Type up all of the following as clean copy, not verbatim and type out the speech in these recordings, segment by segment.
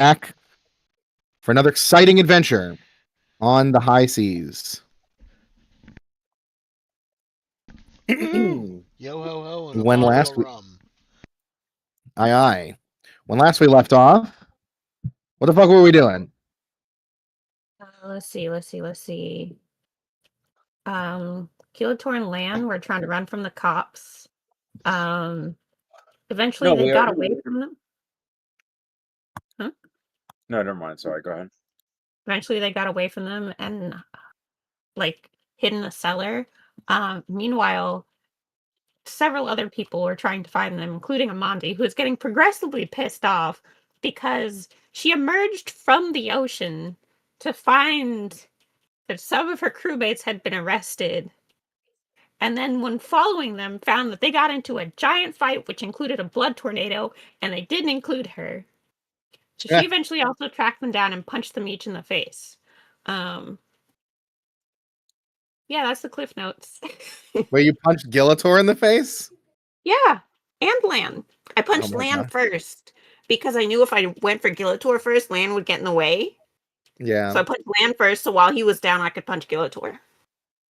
back for another exciting adventure on the high seas. Yo ho ho and a When bottle last of we, rum. aye. When last we left off, what the fuck were we doing? Let's see. Kilotor and Lan were trying to run from the cops. Eventually they got away from them. No, never mind. Sorry, go ahead. Eventually they got away from them and hid in a cellar. Meanwhile, several other people were trying to find them, including Amandi, who is getting progressively pissed off because she emerged from the ocean to find that some of her crewmates had been arrested. And then when following them, found that they got into a giant fight, which included a blood tornado, and they didn't include her. So she eventually also tracked them down and punched them each in the face. Yeah, that's the Cliff Notes. Where you punched Gillator in the face? Yeah, and Lan. I punched Oh my Lan God. first because I knew if I went for Gillator first, Lan would get in the way. Yeah. So I punched Lan first, so while he was down, I could punch Gillator.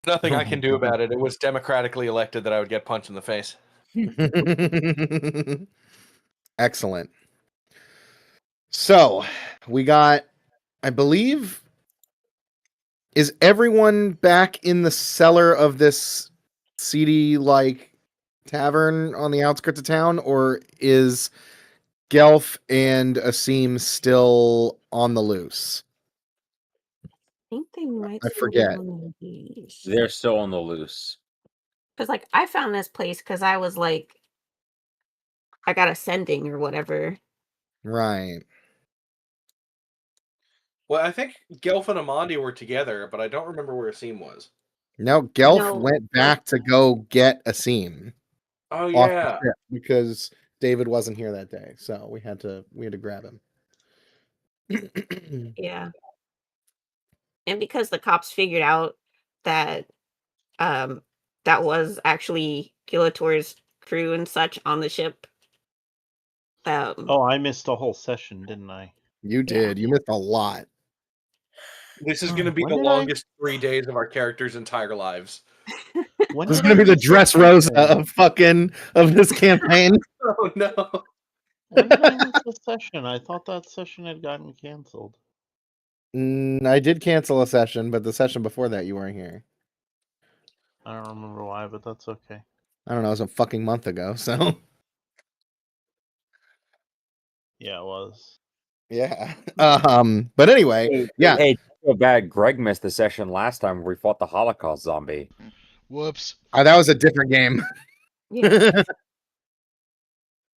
Nothing I can do about it. It was democratically elected that I would get punched in the face. Excellent. So we got, I believe, is everyone back in the cellar of this seedy-like tavern on the outskirts of town, or is Gelf and Asim still on the loose? I think they might. I forget. They're still on the loose. Because I found this place because I was I got a sending or whatever. Right. Well, I think Gelf and Amandi were together, but I don't remember where Asim was. No, Gelf No. went back to go get Asim Oh off the yeah. ship because David wasn't here that day, so we had to grab him. Yeah. And because the cops figured out that that was actually Gillator's crew and such on the ship. Oh, I missed a whole session, didn't I? You did. You missed a lot. This is going to be When the did I- longest 3 days of our characters' entire lives. When This is did gonna I be the miss dress the rosa session? of this campaign. Oh no. When did I miss the session? I thought that session had gotten canceled. I did cancel a session, but the session before that you weren't here. I don't remember why, but that's okay. I don't know. It was a fucking month ago. So Yeah, it was. yeah. But anyway, yeah. Hey, feel bad. Greg missed the session last time where we fought the Holocaust zombie. Whoops. That was a different game. Yeah.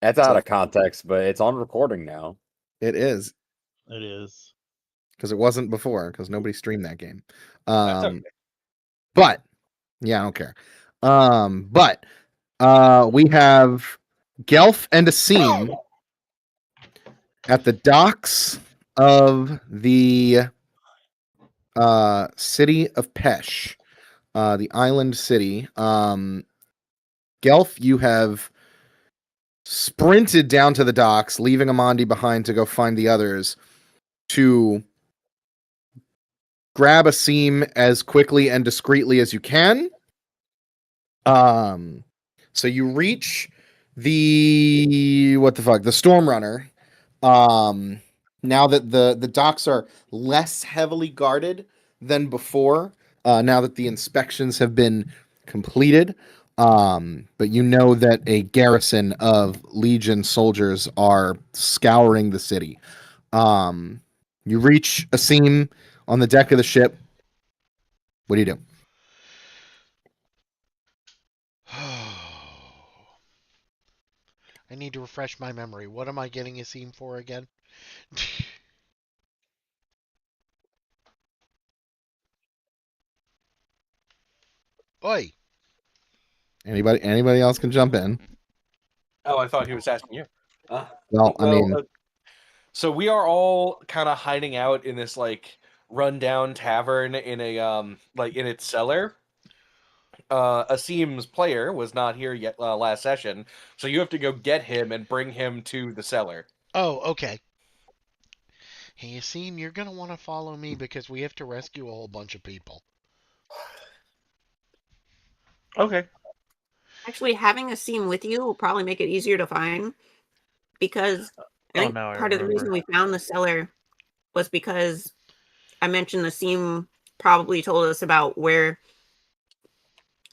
That's out of context, but it's on recording now. It is It is. because it wasn't before because nobody streamed that game. That's okay. But yeah, I don't care. But we have Gelf and Asim at the docks of the city of Pesh, the island city. Gelf, you have sprinted down to the docks, leaving Amandi behind to go find the others, to grab Asim as quickly and discreetly as you can. So you reach the Storm Runner. Now that the docks are less heavily guarded than before, now that the inspections have been completed, but you know that a garrison of Legion soldiers are scouring the city. You reach Asim on the deck of the ship. What do you do? I need to refresh my memory. What am I getting a scene for again? Oi. Anybody else can jump in. Oh, I thought he was asking you. Well, I mean, so we are all kind of hiding out in this rundown tavern in a in its cellar. Asim's player was not here yet last session, so you have to go get him and bring him to the cellar. Oh, okay. Hey, Yassine, you're gonna want to follow me because we have to rescue a whole bunch of people. Okay. Actually, having a scene with you will probably make it easier to find because I Oh, think now I part of the reason remember. we found the cellar was because I mentioned the scene probably told us about where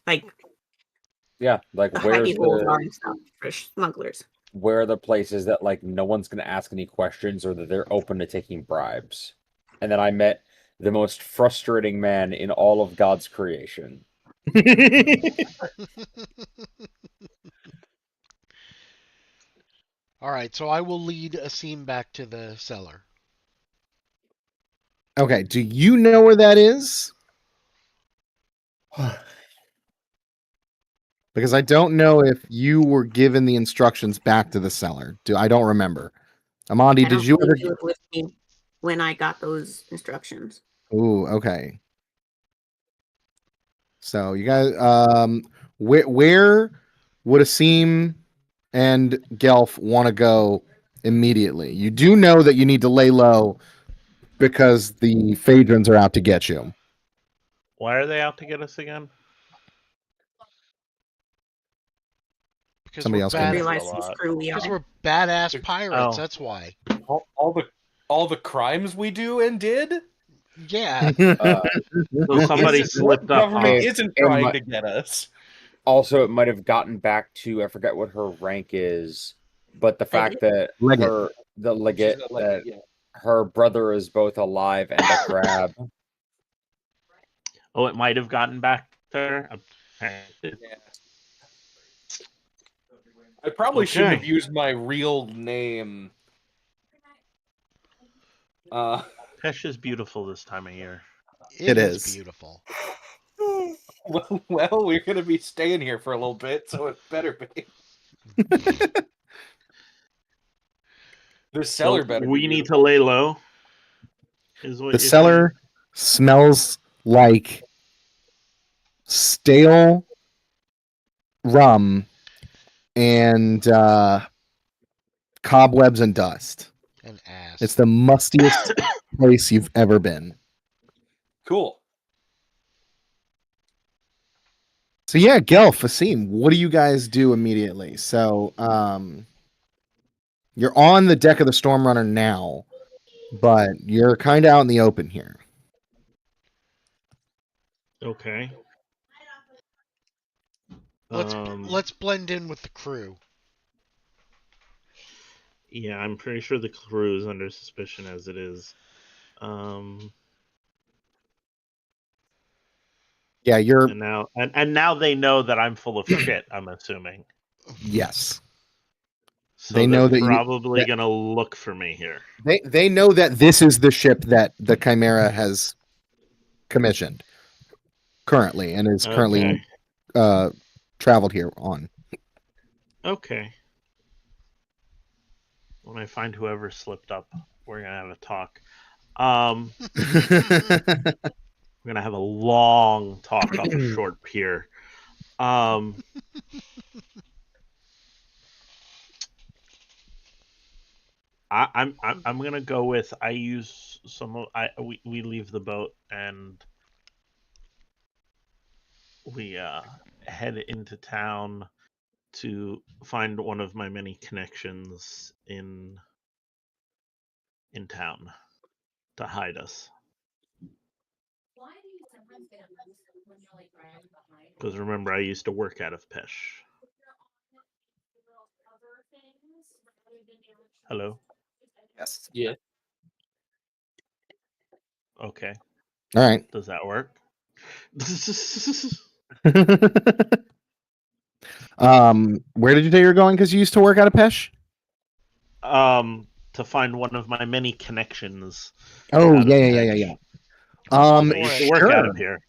like Yeah, like the where's hidey holes are the and stuff for smugglers. where are the places that like no one's gonna ask any questions or that they're open to taking bribes? And then I met the most frustrating man in all of God's creation. All right, so I will lead Asim back to the cellar. Okay, do you know where that is? Because I don't know if you were given the instructions back to the cellar. I don't remember. Amandi, I did don't you believe ever? he was with me when I got those instructions. Ooh, okay. So you guys, where would Asim and Gelf want to go immediately? You do know that you need to lay low because the Phaedrons are out to get you. Why are they out to get us again? Because Somebody we're else I can bad. answer. realize a whose lot. crew we Because are. we're badass pirates. Oh. That's why. All the crimes we do and did. Yeah. So somebody What slipped up, government huh? isn't It trying might- to get us? Also, it might have gotten back to I forget what her rank is, but the fact that Legate. the She's legate got, that yeah. her brother is both alive and a crab. Oh, it might have gotten back there. Yeah. I probably shouldn't have Okay. used my real name. Pesh is beautiful this time of year. It is is. beautiful. Well, we're gonna be staying here for a little bit, so it better be. The cellar So better. we be need to beautiful. lay low. Is what The you're cellar smells like stale rum and cobwebs and dust. An ass. It's the mustiest place you've ever been. Cool. So yeah, Gelf, Asim, what do you guys do immediately? So you're on the deck of the Stormrunner now, but you're kind of out in the open here. saying? Okay. Let's blend in with the crew. Yeah, I'm pretty sure the crew is under suspicion as it is. Yeah, you're And now they know that I'm full of shit. I'm assuming. yes. So They know that probably gonna look for me here. They know that this is the ship that the Chimera has commissioned currently and is currently traveled here on. Okay. When I find whoever slipped up, we're gonna have a talk. We're gonna have a long talk off a short pier. I'm gonna go with I use some of we leave the boat and we head into town to find one of my many connections in town to hide us. Because remember, I used to work out of Pesh. Hello? Yes. Yeah. Okay. All right. Does that work? Where did you say you're going? Because you used to work out of Pesh. To find one of my many connections. Oh out of yeah. Pesh. I I used to work out sure. of here.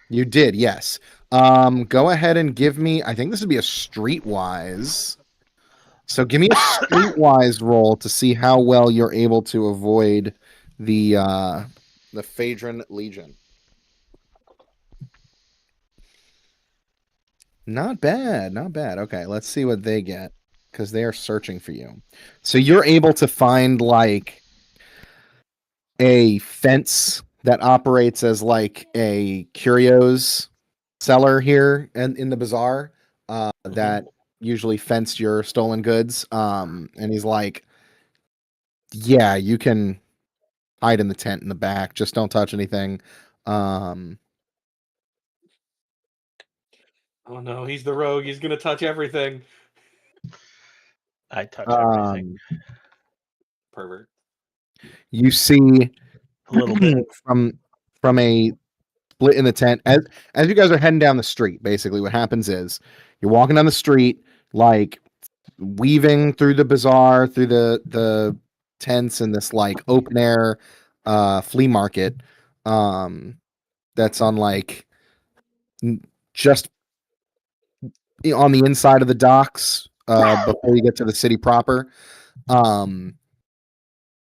You did, yes. Go ahead and give me. I think this would be a streetwise. So give me a streetwise roll to see how well you're able to avoid the Phaedron Legion. Not bad, not bad. Okay, let's see what they get because they are searching for you. So you're able to find like a fence that operates as like a curios seller here in the bazaar that usually fenced your stolen goods. And he's like, yeah, you can hide in the tent in the back. Just don't touch anything. Um, Oh no, he's the rogue. He's gonna touch everything. I touch everything. Pervert. You see A little bit. from a split in the tent as you guys are heading down the street. Basically, what happens is you're walking down the street, like weaving through the bazaar, through the tents in this like open air flea market. That's on like just on the inside of the docks before you get to the city proper,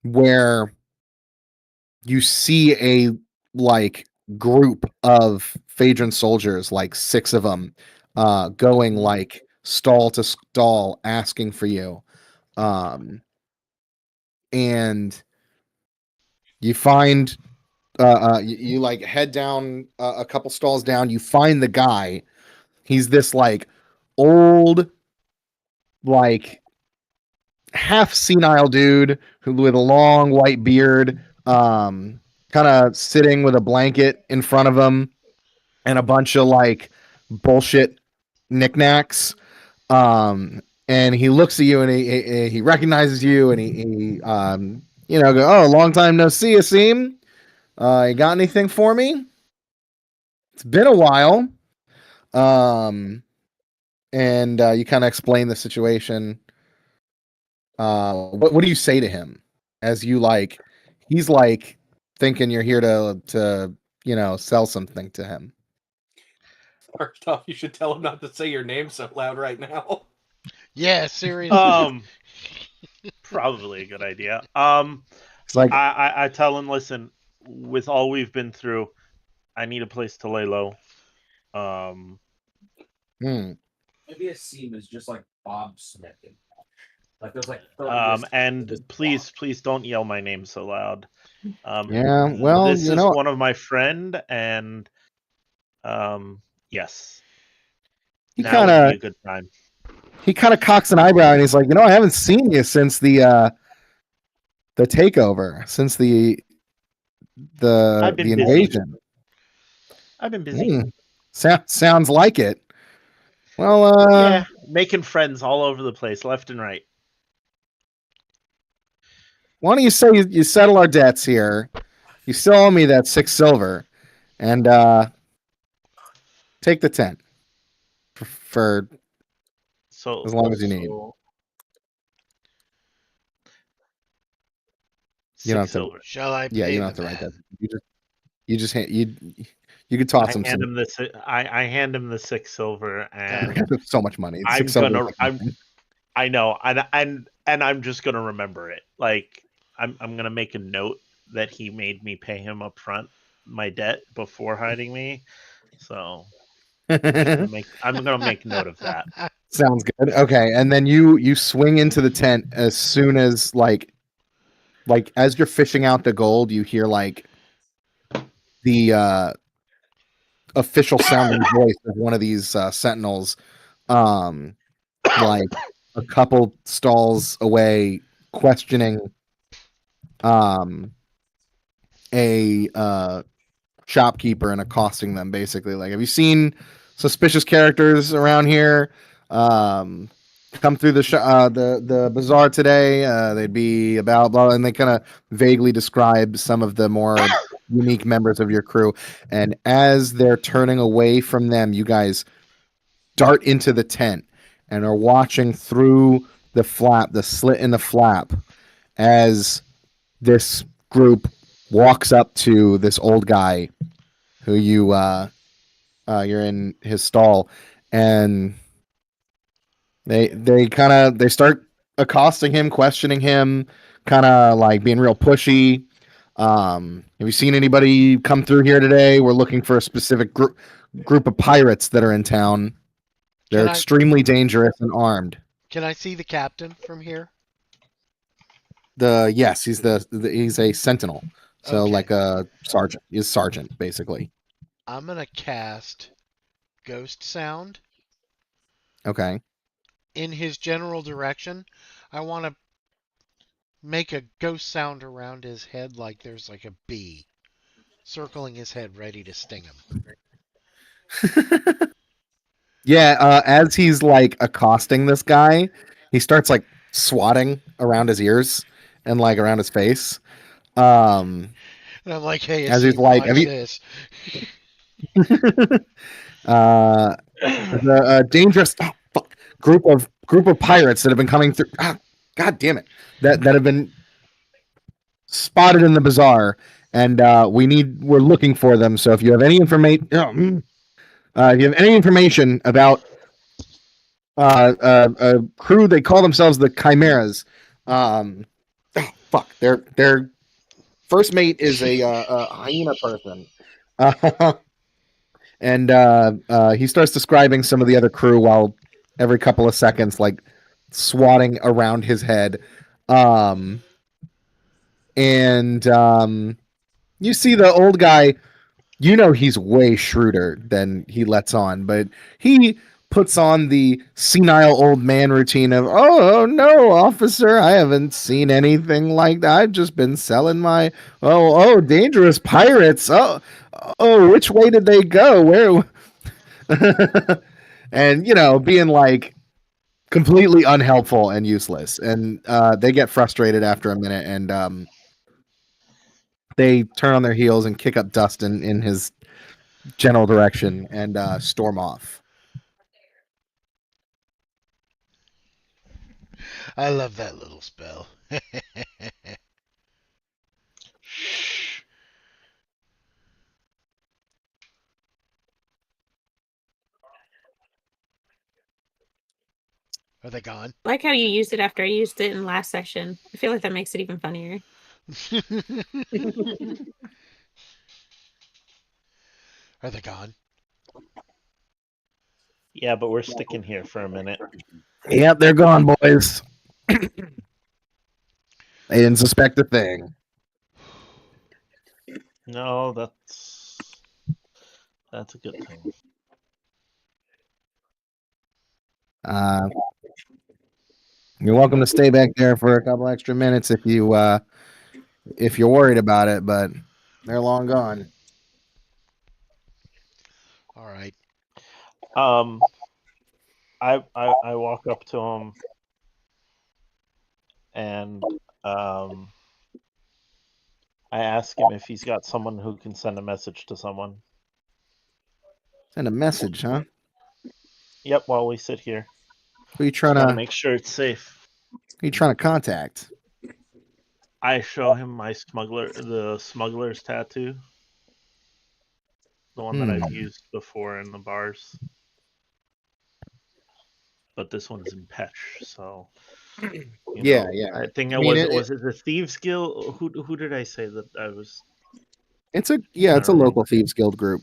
where you see a like group of Phaedron soldiers, like 6 of them, going like stall to stall asking for you. And you find you like head down a couple stalls down, you find the guy. He's this like old, like half senile dude who with a long white beard, kind of sitting with a blanket in front of him and a bunch of like bullshit knickknacks. And he looks at you and he recognizes you and he go, oh, long time no see, Asim. You got anything for me? It's been a while. And you kind of explain the situation. What do you say to him as you like? He's like thinking you're here to sell something to him. First off, you should tell him not to say your name so loud right now. Yeah, seriously. Probably a good idea. It's like I tell him, listen, with all we've been through, I need a place to lay low. hmm. Maybe a seam is just like Bob Smith. Like there's like and please don't yell my name so loud. Yeah, well, this is one of my friend, and yes, he now would be kind a good time. of cocks an eyebrow and he's like, I haven't seen you since the takeover, since the I've been busy. invasion. I've been busy. Sounds like it. Well, Yeah, making friends all over the place, left and right. why don't you say you settle our debts here? You still owe me that 6 silver, and take the tent for So as long as you need. You don't have to- silver. Shall I? Yeah, pay you don't have the to write man? that. You just you could toss him some. I hand him the 6 silver, and So much money. I'm 6 silver gonna. is like nothing. I know, and I'm just gonna remember it. Like I'm gonna make a note that he made me pay him up front my debt before hiding me. So I'm gonna make note of that. Sounds good. Okay, and then you swing into the tent as soon as like as you're fishing out the gold, you hear like the official sounding voice of one of these sentinels, like a couple stalls away, questioning a shopkeeper and accosting them. Basically, like, have you seen suspicious characters around here? Come through the bazaar today. They'd be about blah, and they kind of vaguely describe some of the more unique members of your crew. And as they're turning away from them, you guys dart into the tent and are watching through the slit in the flap, as this group walks up to this old guy who you're in his stall, and they start accosting him, questioning him, kind of like being real pushy. Have you seen anybody come through here today? We're looking for a specific group of pirates that are in town. They're Can I- extremely dangerous and armed. Can I see the captain from here? Yes, he's he's a sentinel. So Okay. like a sergeant. He's sergeant basically. I'm gonna cast Ghost Sound Okay. in his general direction. I want to make a ghost sound around his head like there's like a bee circling his head ready to sting him. Yeah, as he's like accosting this guy, he starts like swatting around his ears and like around his face. And I'm like, hey, As Asim, he's like, watch have you- this. The dangerous group of pirates that have been coming through. God damn it! That have been spotted in the bazaar, and we're looking for them. So if you have any information, if you have any information about a crew, they call themselves the Chimeras. Their first mate is a hyena person. And he starts describing some of the other crew while every couple of seconds, like swatting around his head. You see the old guy, you know he's way shrewder than he lets on, but he puts on the senile old man routine of, oh no, officer, I haven't seen anything like that. I've just been selling my dangerous pirates. Oh, which way did they go? Where? And being like completely unhelpful and useless, and they get frustrated after a minute, and they turn on their heels and kick up dust in his general direction and storm off. I love that little spell. Shh. Are they gone? I like how you used it after I used it in last session. I feel like that makes it even funnier. Are they gone? Yeah, but we're sticking here for a minute. Yep, they're gone, boys. They didn't suspect a thing. No, that's a good thing. You're welcome to stay back there for a couple extra minutes if you're worried about it, but they're long gone. All right. I walk up to him and I ask him if he's got someone who can send a message to someone. Send a message, huh? Yep, while we sit here. Who you trying Gotta to make sure it's safe. contact? I show him my the smuggler's tattoo. The one that I've used before in the bars. But this one's in Pesh, so Yeah. I think I mean, was it the Thieves Guild? Who did I say that I was? It's a local thieves guild group.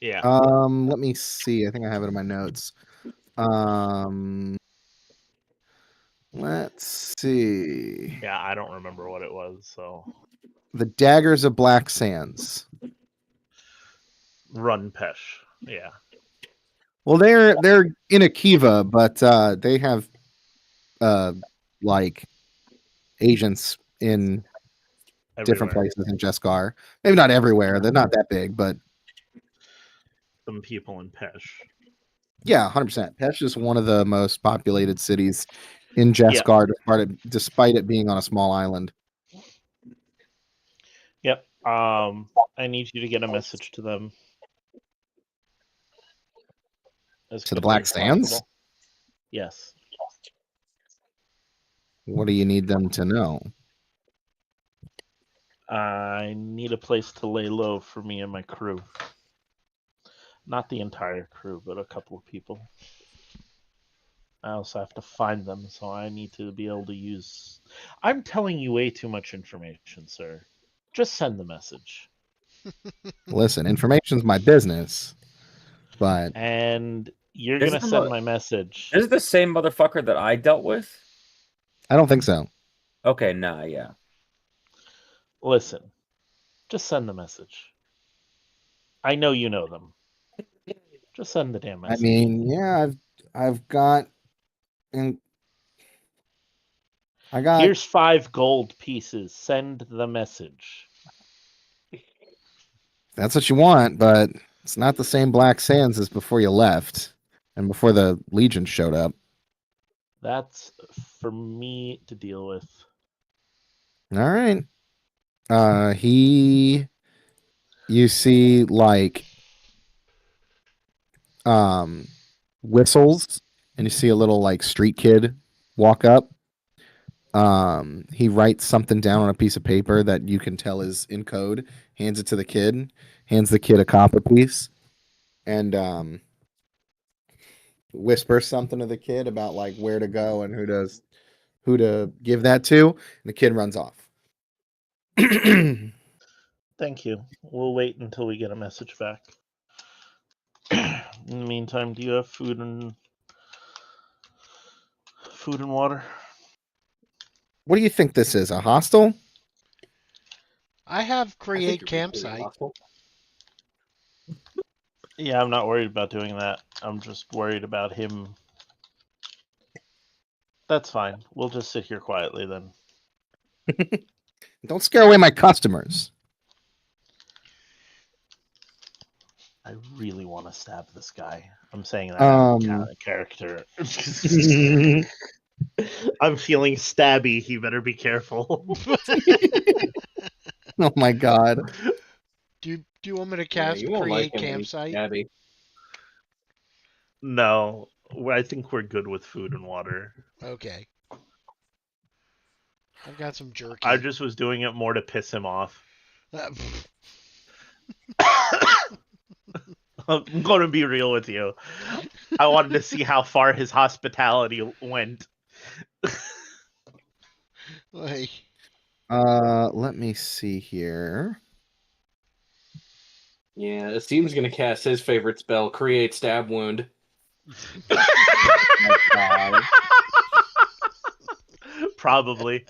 Yeah. Let me see. I think I have it in my notes. Let's see. Yeah, I don't remember what it was, so The Daggers of Black Sands. Run Pesh. Yeah. Well, they're in Akiva, but they have like agents in different Everywhere. places in Jeskar. Maybe not everywhere. They're not that big, but Some people in Pesh. yeah, 100%. Pesh is one of the most populated cities in Jeskar, despite it being on a small island. Yep. I need you to get a message to them. To the Black Sands? Possible. Yes. What do you need them to know? I need a place to lay low for me and my crew. Not the entire crew, but a couple of people. I also have to find them, so I need to be able to use... I'm telling you way too much information, sir. Just send the message. Listen, information's my business, but And you're This going to is send the- my message. This is the same motherfucker that I dealt with. I don't think so. Okay, nah, yeah. Listen, just send the message. I know you know them. Just send the damn I message. mean, yeah, I've got, and I got. Here's 5 gold pieces. Send the message. That's what you want, but it's not the same Black Sands as before you left and before the Legion showed up. That's for me to deal with. All right. You see like whistles, and you see a little like street kid walk up. He writes something down on a piece of paper that you can tell is in code, hands it to the kid, hands the kid a copper piece, and whispers something to the kid about like where to go and who to give that to, and the kid runs off. Thank you. We'll wait until we get a message back. In the meantime, do you have food and water? What do you think this is? A hostel? I have I think create you're being really campsite. hostile. Yeah, I'm not worried about doing that. I'm just worried about him. That's fine. We'll just sit here quietly then. Don't scare away my customers. I really want to stab this guy. I'm saying that out of character. I'm feeling stabby. He better be careful. Oh my god. Do you want me to Yeah, cast you won't create like him, campsite? Abby. No, I think we're good with food and water. Okay. I've got some jerky. I just was doing it more to piss him off. I'm going to be real with you. I wanted to see how far his hospitality went. Like, Let me see here. Yeah, Esteem's gonna cast his favorite spell, Create Stab Wound. Probably.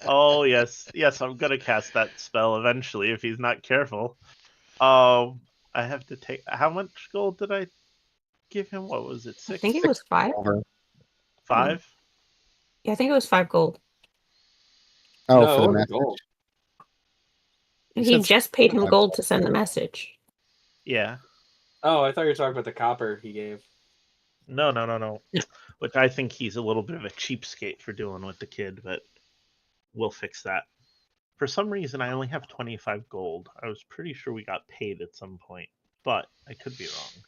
Oh yes, I'm gonna cast that spell eventually if he's not careful. I have to take. How much gold did I give him? What was it? 6? I think it was 5. 5? Yeah, I think it was 5 gold. Oh, No, for it the was message. gold. You He said just paid him 5 gold to send the message. Yeah. Oh, I thought you were talking about the copper he gave. No. Which I think he's a little bit of a cheapskate for dealing with the kid, but we'll fix that. For some reason, I only have 25 gold. I was pretty sure we got paid at some point, but I could be wrong.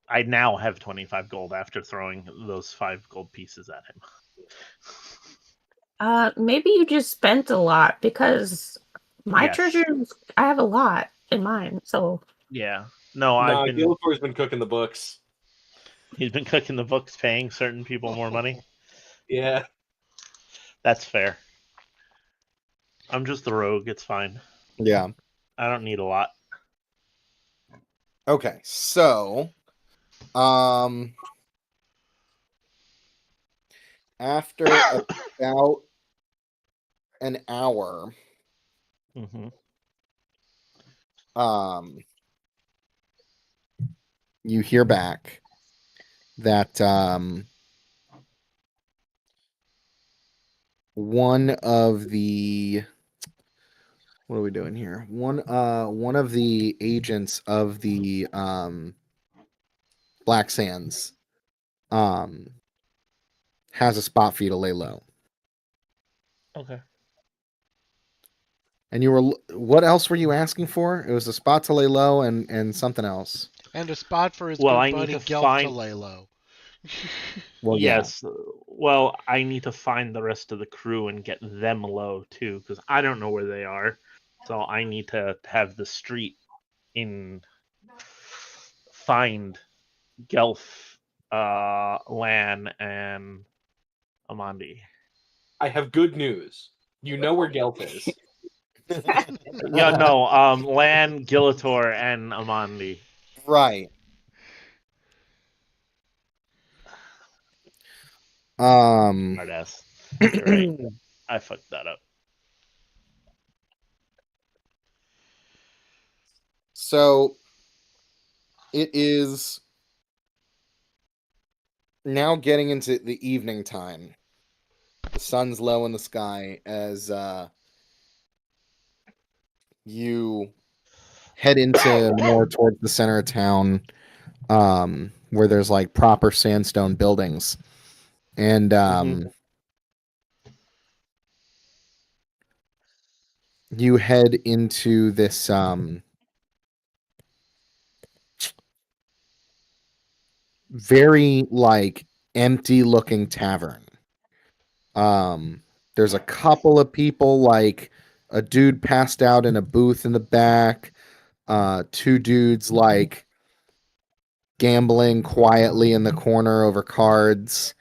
I now have 25 gold after throwing those 5 gold pieces at him. Maybe you just spent a lot because my Yes. treasures, I have a lot in mine. So Yeah. No, Nah, Gillifor's been cooking the books. he's been cooking the books, paying certain people more money. Yeah. That's fair. I'm just the rogue. It's fine. Yeah. I don't need a lot. Okay. So, after about an hour, Mm-hmm. You hear back that one of the, what are we doing here? One of the agents of the Black Sands has a spot for you to lay low. Okay. And you were, what else were you asking for? It was a spot to lay low and something else. and a spot for his Well, good I need buddy to Gelf find- to lay low. Well, yeah. Yes. Well, I need to find the rest of the crew and get them low too, because I don't know where they are. So I need to have the street find Gelf, Lan, and Amandi. I have good news. You know where Gelf is. Yeah, no, Lan, Gillator, and Amandi. Right. Smartass. You're right. I fucked that up. So it is now getting into the evening time. The sun's low in the sky as you head into more towards the center of town, where there's like proper sandstone buildings. And you head into this very like empty looking tavern. There's a couple of people, like a dude passed out in a booth in the back, two dudes like gambling quietly in the corner over cards,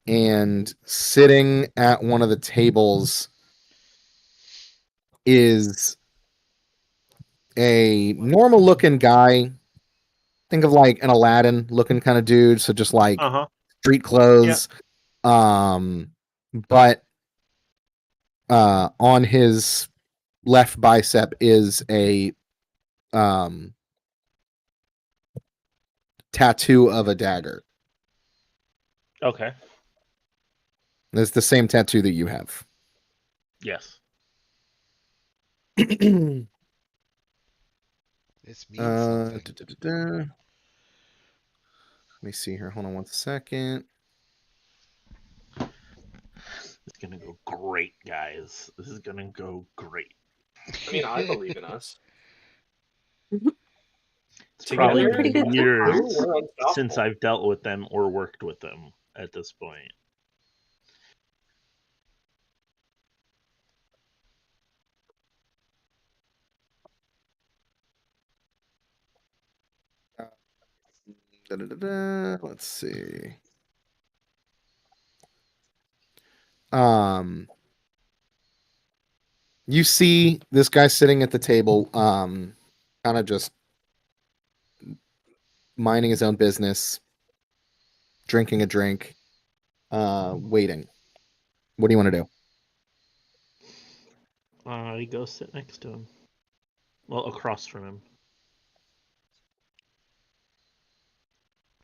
and sitting at one of the tables is a normal looking guy. Think of like an Aladdin looking kind of dude, so just like street clothes. But on his left bicep is a tattoo of a dagger. Okay. It's the same tattoo that you have. Yes. This means something. Let me see here. Hold on one second. It's gonna go great, guys. This is gonna go great. I mean, I believe in us. It's Together, probably pretty good years we're unstoppable. since I've dealt with them or worked with them at this point. Let's see. You see this guy sitting at the table, kind of just minding his own business, drinking a drink, waiting. What do you want to do? You go sit next to him. Well, across from him.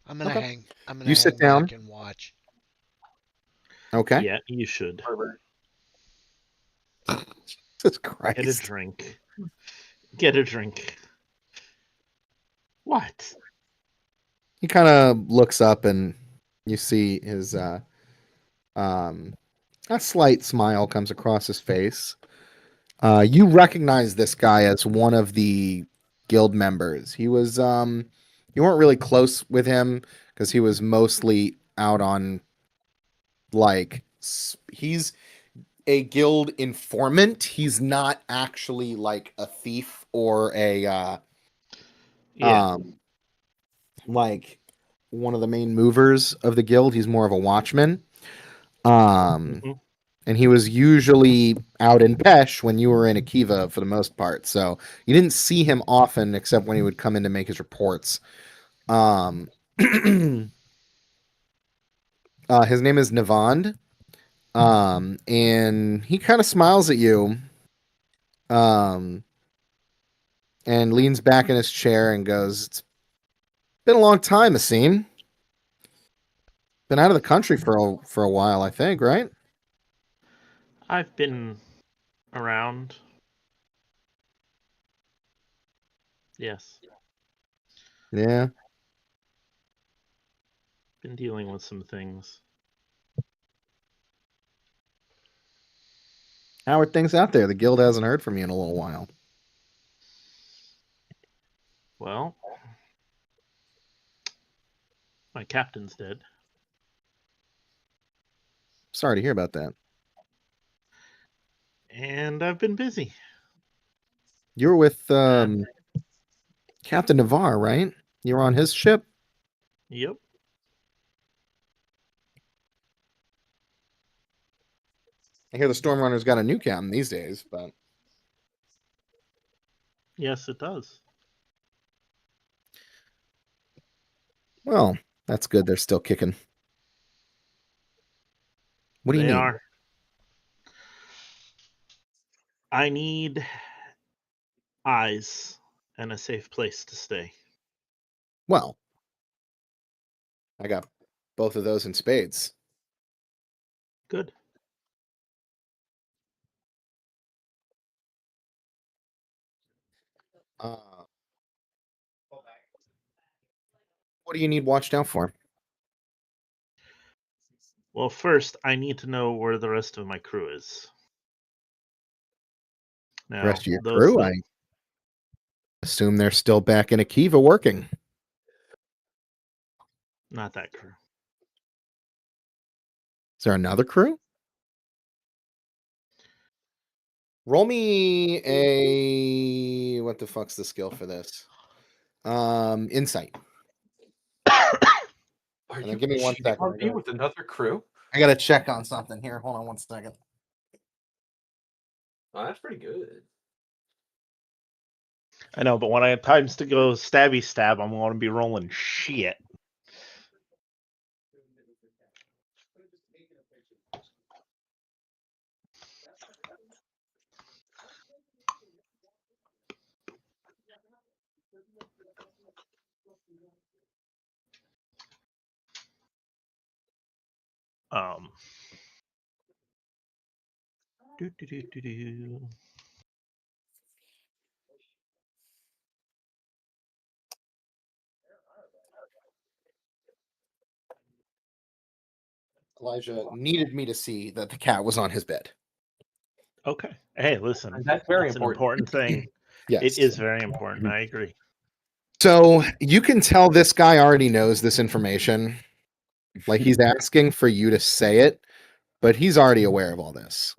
I'm gonna Okay. hang. I'm gonna You hang sit down. back and watch. Okay. Yeah, you should. Jesus Get a Christ. drink. Get a drink. What? He kind of looks up and you see his a slight smile comes across his face. You recognize this guy as one of the guild members. He was you weren't really close with him because he was mostly out on like he's a guild informant. He's not actually like a thief or a like one of the main movers of the guild. He's more of a watchman. And he was usually out in Pesh when you were in Akiva for the most part. So you didn't see him often except when he would come in to make his reports. His name is Navand. And he kind of smiles at you. And leans back in his chair and goes, "It's been a long time, Asim. Been out of the country for a while, I think, right?" I've been around. Yes. Yeah. Been dealing with some things. How are things out there? The guild hasn't heard from you in a little while. Well, my captain's dead. Sorry to hear about that. And I've been busy. You were with Captain Navarre, right? You were on his ship? Yep. I hear the Stormrunner's got a new captain these days, but Yes, it does. well, that's good. They're still kicking. What do you They need? are. I need eyes and a safe place to stay. Well, I got both of those in spades. Good. Uh, what do you need watched out for? Well, first, I need to know where the rest of my crew is. Now, The rest of your those crew? that- I assume they're still back in Akiva working. not that crew. Is there another crew? Roll me a what the fuck's the skill for this? Insight. Are And you then give me one cheating second. on me with another crew? I gotta check on something here. Hold on one second. Oh, that's pretty good. I know, but when I have times to go stabby stab, I'm going to be rolling shit. Um. Do. Elijah needed me to see that the cat was on his bed. Okay. Hey, listen. And that's very It's an important thing. Yes. It is very important. I agree. So you can tell this guy already knows this information. Like he's asking for you to say it, but he's already aware of all this.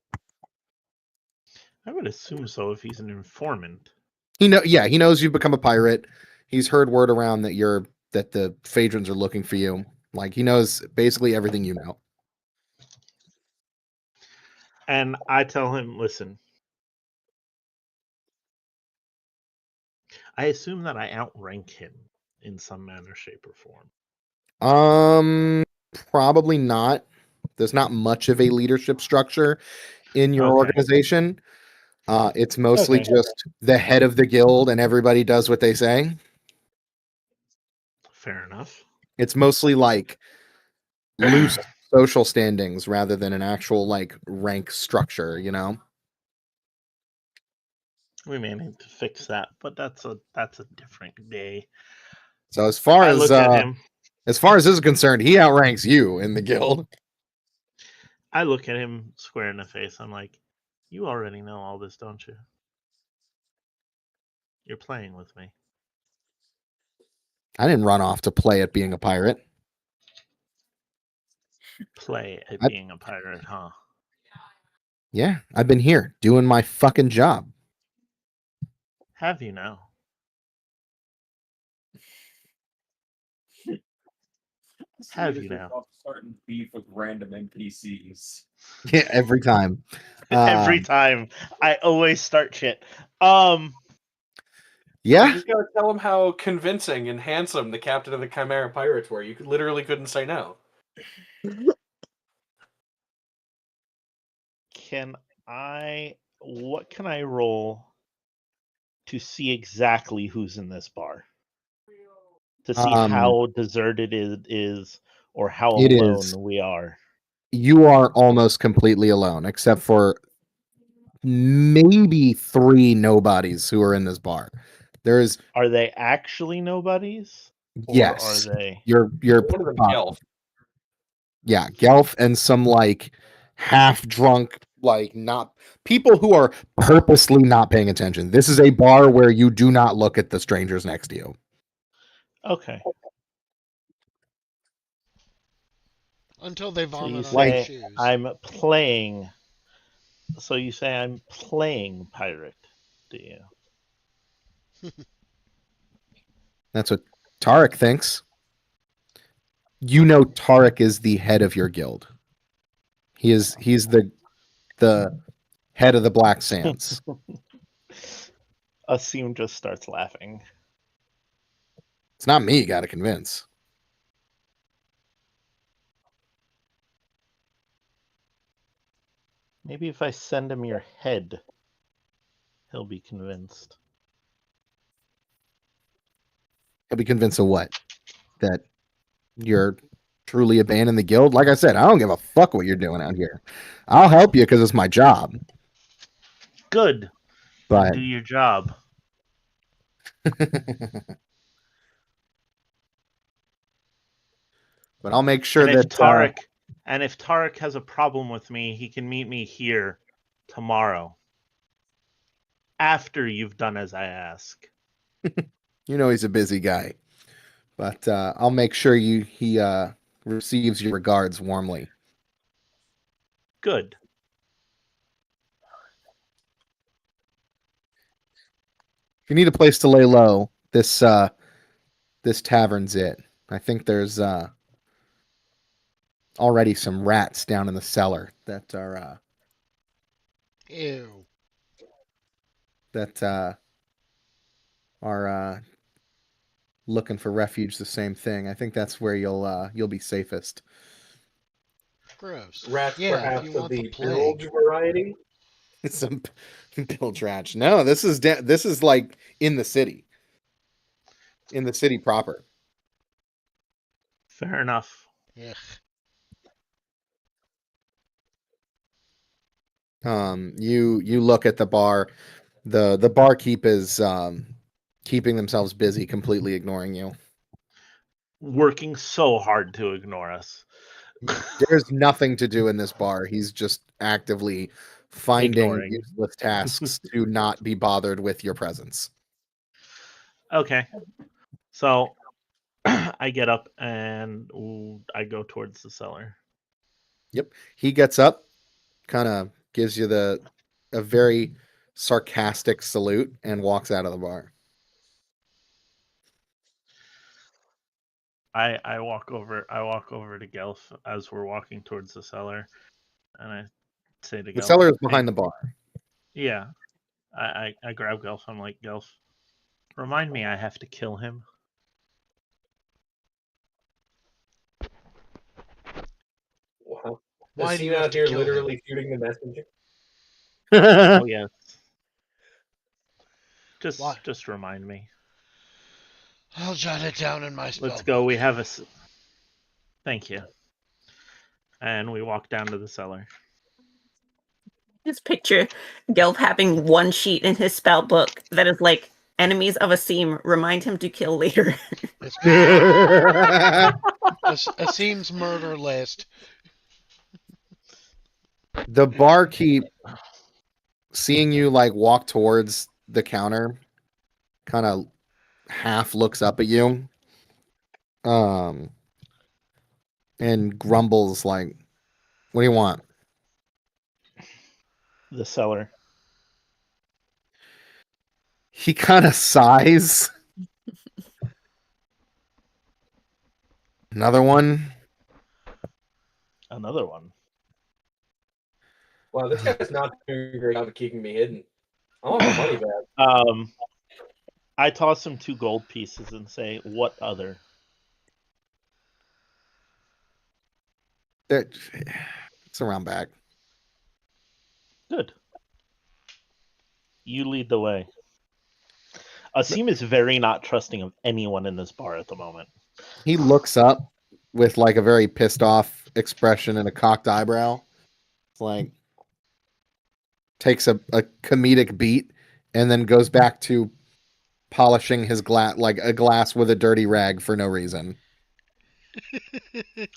I would assume so if he's an informant. He knows you've become a pirate. He's heard word around that the Phaedrons are looking for you. Like he knows basically everything you know. And I tell him, listen, I assume that I outrank him in some manner, shape, or form. Probably not. There's not much of a leadership structure in your Okay. organization. It's mostly Okay. just the head of the guild and everybody does what they say. Fair enough. It's mostly like loose social standings rather than an actual like rank structure, you know? We may need to fix that, but that's a different day. So as far I as look at him. as far as this is concerned, he outranks you in the guild. I look at him square in the face. I'm like, you already know all this, don't you? You're playing with me. I didn't run off to play at being a pirate. Play at I- being a pirate, huh? Yeah, I've been here doing my fucking job. Have you now? Have you now? Starting beef with random NPCs. Yeah, every time. Every time. I always start shit. You Yeah, just gotta tell him how convincing and handsome the captain of the Chimera Pirates were. You literally couldn't say no. What can I roll to see exactly who's in this bar? To see how deserted it is or how It alone is. we are. you are almost completely alone, except for maybe 3 nobodies who are in this bar. There's Are they actually nobodies? Or yes, are they? you're One of them positive. Gelf. Yeah, Gelf and some like half drunk, like not people who are purposely not paying attention. This is a bar where you do not look at the strangers next to you. Okay. Until they So you vomit on your say shoes. I'm playing. So you say I'm playing pirate, do you? That's what Tarek thinks. You know Tarek is the head of your guild. He's the head of the Black Sands. Asim just starts laughing. It's not me you got to convince. Maybe if I send him your head, he'll be convinced. He'll be convinced of what? That you're truly abandoning the guild? Like I said, I don't give a fuck what you're doing out here. I'll help you because it's my job. Good. But Do your job. but I'll make sure And if that Tarek has a problem with me, he can meet me here tomorrow. After you've done as I ask. you know he's a busy guy. But I'll make sure he receives your regards warmly. Good. If you need a place to lay low, this tavern's it. I think there's already some rats down in the cellar that are Ew. looking for refuge. The same thing. I think that's where you'll be safest. Gross. Rats Yeah, if perhaps you of want the the plague. bilge variety. Some bilge. No, this is like in the city proper. Fair enough. Ugh. You look at the bar. The barkeep is keeping themselves busy, completely ignoring you. Working so hard to ignore us. There's nothing to do in this bar. He's just actively finding Ignoring. useless tasks to not be bothered with your presence. Okay. So I get up and I go towards the cellar. He gets up, kind of gives you a very sarcastic salute, and walks out of the bar. I walk over to Gelf as we're walking towards the cellar, and I say to The Gelf, cellar is behind the bar. Yeah. I grab Gelf. I'm like, Gelf, remind me I have to kill him. Wow. Why Is do he you have out to here kill him? literally shooting the messenger? Oh yes. Why? Just remind me. I'll jot it down in my spell. Let's go. We have a. Thank you. And we walk down to the cellar. Just picture Gelf having one sheet in his spell book that is like enemies of Asim remind him to kill later. It's Asim's murder list. The barkeep, seeing you like walk towards the counter, kind of half looks up at you, and grumbles like, "What do you want?" The cellar. He kind of sighs. Another one. Another one. Wow, this guy's not doing a great job of keeping me hidden. I want my money back. I toss him 2 gold pieces and say, "What other?" It's around back. Good. You lead the way. Asim is very not trusting of anyone in this bar at the moment. He looks up with like a very pissed off expression and a cocked eyebrow. It's like takes a comedic beat and then goes back to polishing his glass, like a glass with a dirty rag for no reason.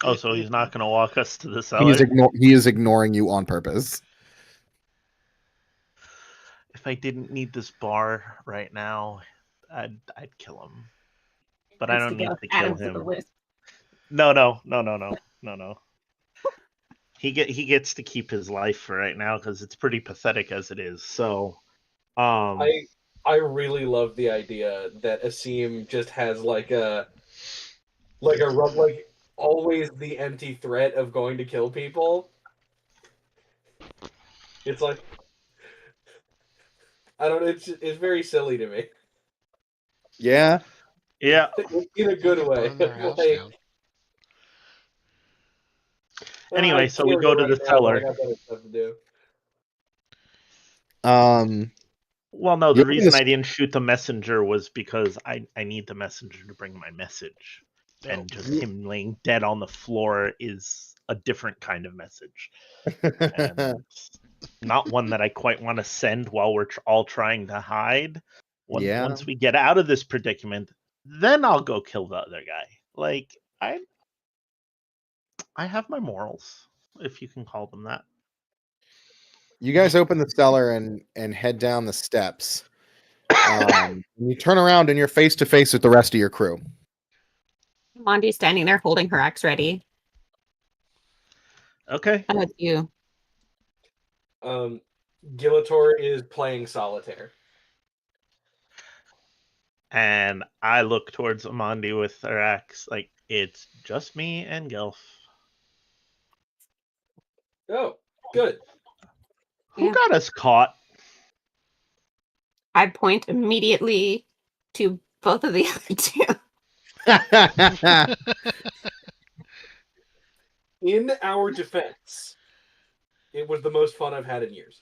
Oh, so he's not going to walk us to the cellar? He is ignoring you on purpose. If I didn't need this bar right now, I'd kill him. But I don't need to kill him. No. He gets to keep his life for right now because it's pretty pathetic as it is. So, I really love the idea that Asim just has like always the empty threat of going to kill people. It's like, I don't know. It's very silly to me. Yeah. yeah. In a good way. Burn their house Like, down. Anyway, I so we can't go to right the now, cellar. I got better stuff to do. Well, no, You the open reason the I didn't shoot the messenger was because I need the messenger to bring my message. Oh, And just him laying dead on the floor is a different kind of message. And not one that I quite want to send while we're all trying to hide. Yeah. Once we get out of this predicament, then I'll go kill the other guy. Like, I have my morals, if you can call them that. You guys open the cellar and head down the steps. You turn around and you're face to face with the rest of your crew. Mondi's standing there holding her axe ready. Okay. And it's you. Gilator is playing solitaire. And I look towards Amandi with her axe, like, it's just me and Gelf. Oh, good. Who Yeah. got us caught? I point immediately to both of the other two. In our defense, it was the most fun I've had in years.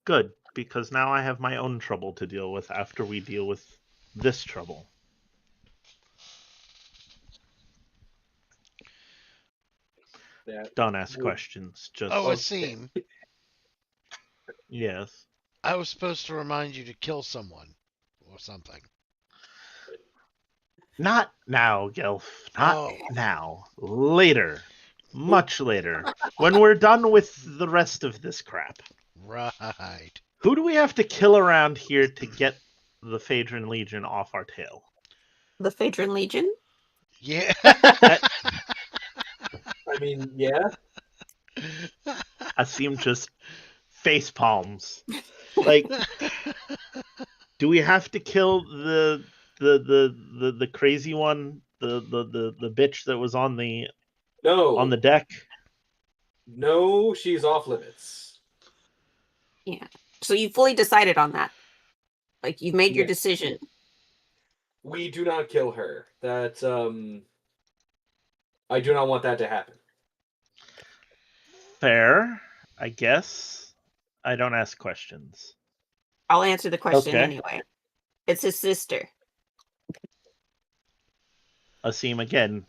Good, because now I have my own trouble to deal with after we deal with this trouble. That Don't ask questions. Just Oh, Okay. Asim, yes. I was supposed to remind you to kill someone or something. Not now, Gelf. Not Oh. now. Later. Much later. When we're done with the rest of this crap. Right. Who do we have to kill around here to get the Phaedron Legion off our tail? The Phaedron Legion? Yeah. I mean, yeah. Asim just face palms. Like, do we have to kill the crazy one, the bitch that was on the deck? No, she's off limits. Yeah. So you fully decided on that. Like you've made your Yeah. decision. We do not kill her. That I do not want that to happen. Fair, I guess. I don't ask questions. I'll answer the question Okay. anyway. It's his sister. Asim again,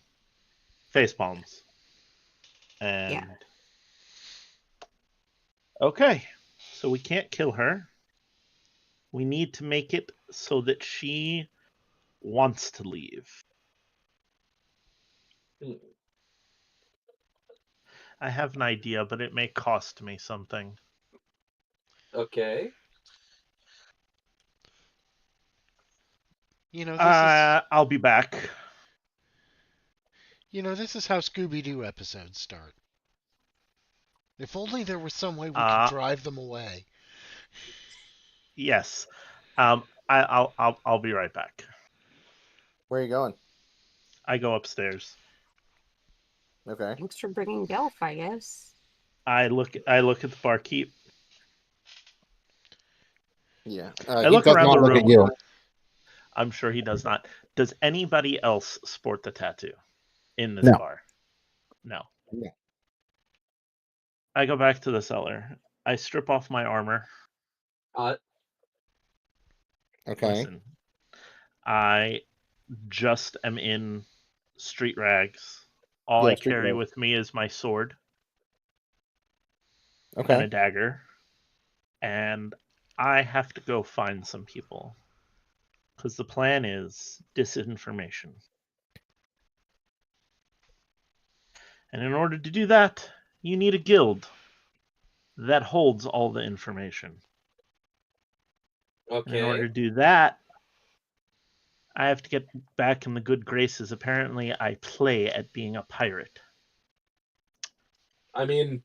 face palms. And Yeah. Okay, so we can't kill her. We need to make it so that she wants to leave. I have an idea, but it may cost me something. Okay. You know, I'll be back. this is how Scooby-Doo episodes start. If only there was some way we could drive them away. Yes. I'll be right back. Where are you going? I go upstairs. Okay. Thanks for bringing Gelf, I guess. I look at the barkeep. Yeah. I He look does around not the look room. at you. I'm sure he does not. Does anybody else sport the tattoo in this No. bar? No. No. I go back to the cellar. I strip off my armor. Okay. Listen, I just am in street rags. All Yeah, I street carry rags. with me is my sword and Okay. a dagger. And I have to go find some people. Because the plan is disinformation. And in order to do that, you need a guild that holds all the information. And Okay. in order to do that, I have to get back in the good graces. Apparently, I play at being a pirate. I mean,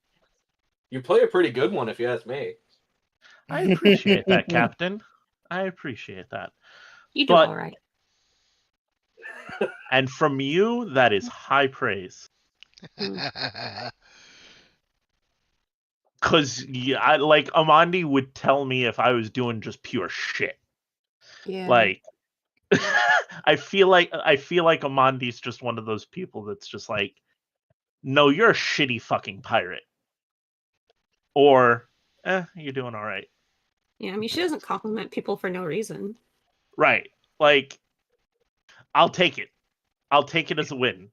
you play a pretty good one, if you ask me. I appreciate that, Captain. I appreciate that. You do all right. And from you, that is high praise. Because Amandi would tell me if I was doing just pure shit. Yeah. Like, I feel like Amandi's just one of those people that's just like, no, you're a shitty fucking pirate, or you're doing all right. Yeah, I mean, she doesn't compliment people for no reason. Right. Like, I'll take it. I'll take it as a win.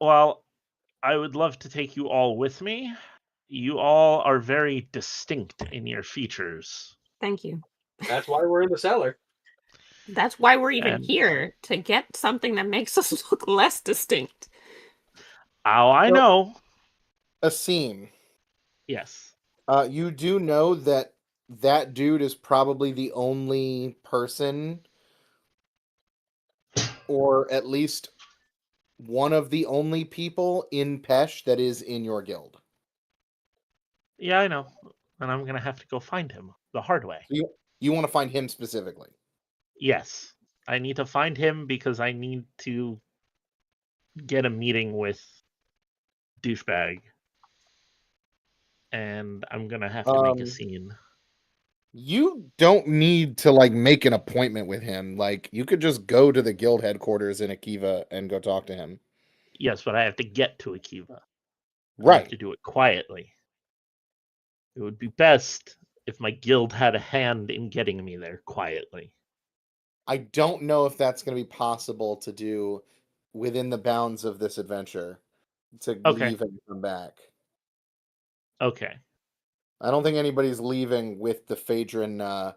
Well, I would love to take you all with me. You all are very distinct in your features. Thank you. That's why we're in the cellar. That's why we're even And- here, to get something that makes us look less distinct. Oh, I Well- know. Asim, Yes. you do know that that dude is probably the only person, or at least one of the only people in Pesh that is in your guild. Yeah, I know. And I'm going to have to go find him the hard way. You want to find him specifically. Yes. I need to find him because I need to get a meeting with Douchebag. And I'm going to have to make a scene. You don't need to like make an appointment with him. Like you could just go to the guild headquarters in Akiva and go talk to him. Yes, but I have to get to Akiva. I have Right. to do it quietly. It would be best if my guild had a hand in getting me there quietly. I don't know if that's going to be possible to do within the bounds of this adventure to Okay. leave and come back. Okay. I don't think anybody's leaving with the Phaedron blocking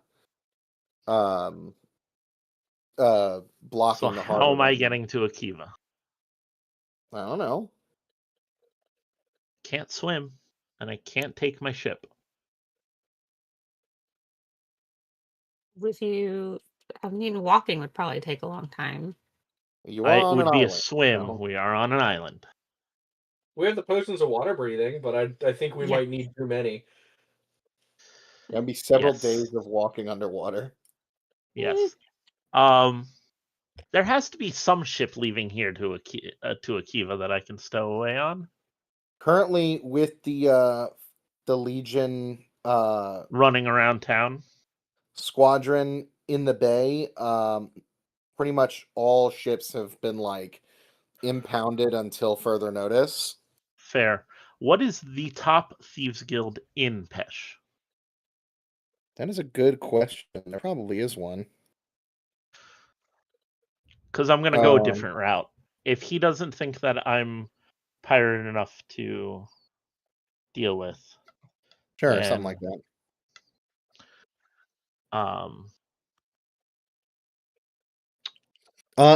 So the harbor. how am I anymore. getting to Akiva? I don't know. Can't swim, and I can't take my ship. With you, I mean, walking would probably take a long time. You are It on would an be a island, swim. so- We are on an island. We have the potions of water breathing, but I think we Yeah. might need too many. Gonna be several Yes. days of walking underwater. Yes. There has to be some ship leaving here to Akiva that I can stow away on. Currently, with the Legion Running around town. squadron in the bay, pretty much all ships have been like impounded until further notice. Fair. What is the top thieves guild in Pesh? That is a good question. There probably is one. Because I'm going to go a Um, different route. If he doesn't think that I'm pirate enough to deal with, Sure, then, something like that.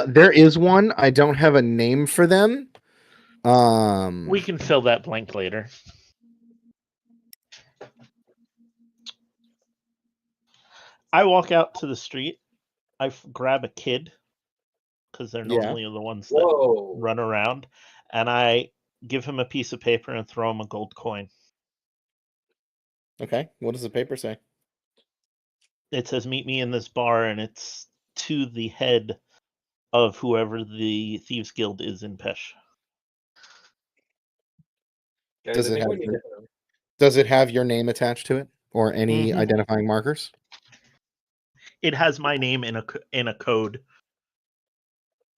There is one. I don't have a name for them. We can fill that blank later. I walk out to the street. I grab a kid because they're Yeah. normally the ones that Whoa. run around, and I give him a piece of paper and throw him a gold coin. Okay. What does the paper say? It says, "Meet me in this bar," and it's to the head of whoever the Thieves Guild is in Pesh. Guys, Does I it think we have need your- to- Does it have your name attached to it or any Mhm. identifying markers? It has my name in a code.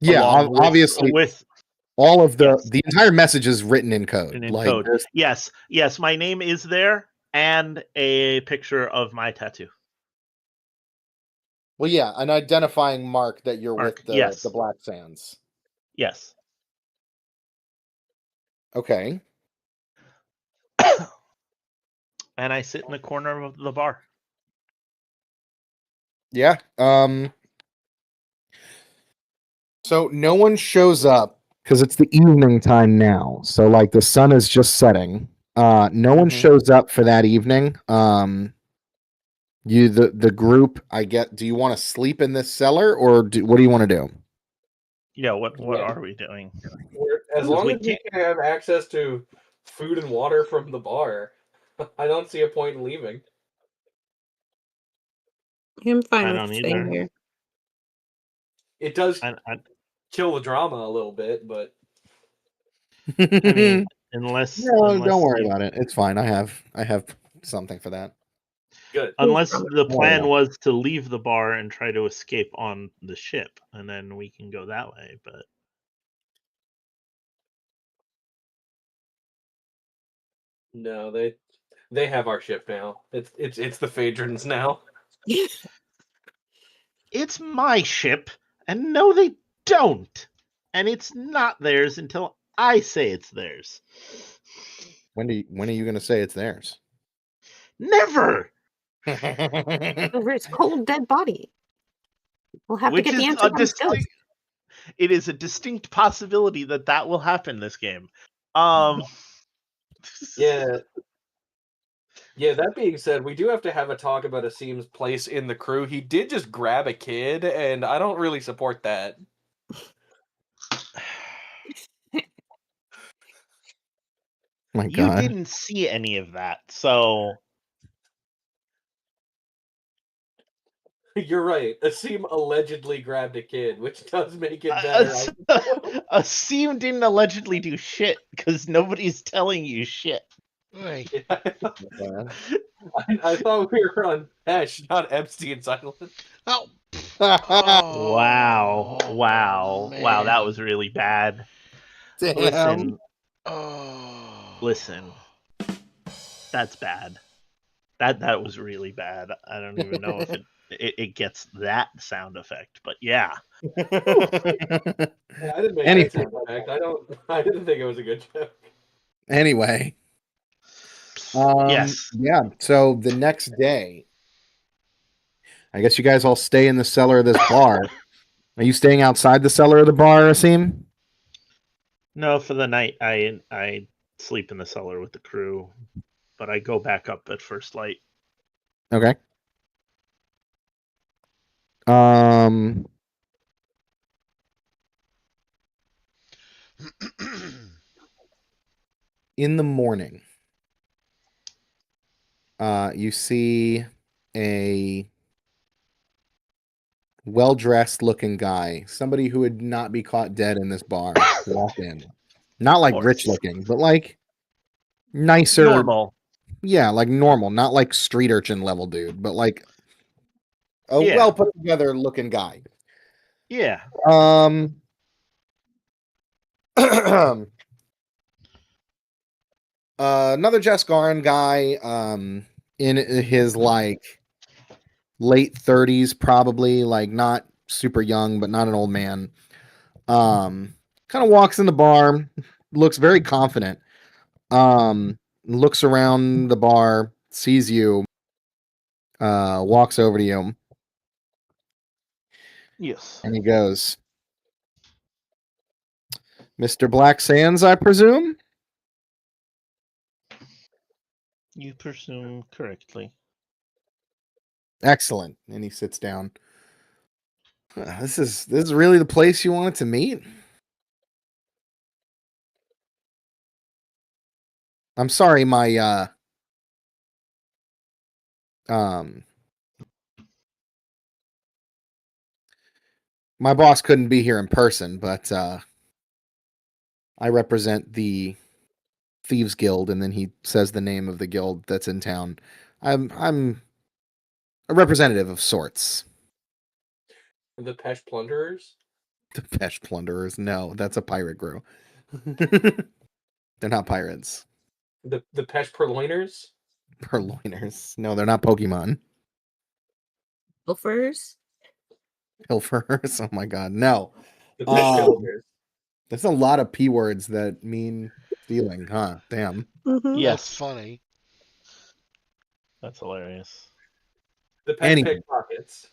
Yeah, along with- obviously, with all of yes. the entire message is written in code. in like, code. there's- Yes, my name is there and a picture of my tattoo. Well, yeah, an identifying mark that you're Mark, with the yes. Black Sands. Yes. Okay. And I sit in the corner of the bar. Yeah. So no one shows up because it's the evening time now. So like the sun is just setting. No one Mhm. shows up for that evening. You the group. Do you want to sleep in this cellar or what do you want to do? Yeah, what Yeah. are we doing? As long we as we can have access to food and water from the bar, I don't see a point in leaving. I'm fine I with don't staying either. here. It does I kill the drama a little bit, but mean, unless No, unless don't worry you- about it. It's fine. I have something for that. Good. Unless from the plan Yeah. was to leave the bar and try to escape on the ship, and then we can go that way. But No, they have our ship now. It's the Phaedrons now. it's my ship, and no, they don't. And it's not theirs until I say it's theirs. When are you going to say it's theirs? Never. Over his cold dead body. We'll have Which to get the is answer a from his ghost. distinct. It is a distinct possibility that will happen this game. Yeah. Yeah, that being said, we do have to have a talk about Asim's place in the crew. He did just grab a kid, and I don't really support that. My You God. didn't see any of that, so You're right. Asim allegedly grabbed a kid, which does make it better. Asim didn't allegedly do shit because nobody's telling you shit. Oy. I thought we were on Pesh, not Epstein's Island. Oh. Wow, Oh, wow, wow! That man. was really bad. Damn. Listen, Oh. listen, that's bad. That was really bad. I don't even know if it gets that sound effect, but yeah. Yeah, I didn't make Anyway. that sound effect. I didn't think it was a good joke. Anyway. Yes. Yeah. So the next day, I guess you guys all stay in the cellar of this bar. Are you staying outside the cellar of the bar, Asim? No, for the night I sleep in the cellar with the crew, but I go back up at first light. Okay. In the morning, you see a well-dressed looking guy, somebody who would not be caught dead in this bar, walk in. Not like course. rich looking, but like nicer. Normal. Yeah, like normal, not like street urchin level dude, but like a Yeah. well put together looking guy. Yeah. Another Jesgaran guy, in his like late 30s, probably, like not super young, but not an old man. Kind of walks in the bar, looks very confident. Looks around the bar, sees you, walks over to you, Yes. and he goes, "Mr. Black Sands, I presume?" You presume correctly. Excellent. And he sits down. This is really the place you wanted to meet? I'm sorry, my my boss couldn't be here in person, but I represent the Thieves Guild, and then he says the name of the guild that's in town. I'm a representative of sorts. The Pesh Plunderers? The Pesh Plunderers. No, that's a pirate crew. They're not pirates. The Pesh Purloiners? Purloiners. No, they're not Pokemon. Pilfers. Pilferers. Oh my god, no. The Pesh Pillagers. There's a lot of P words that mean stealing, huh? Damn. Mhm. Yes. That's funny. That's hilarious. The Pesh Anyway. Pickpockets.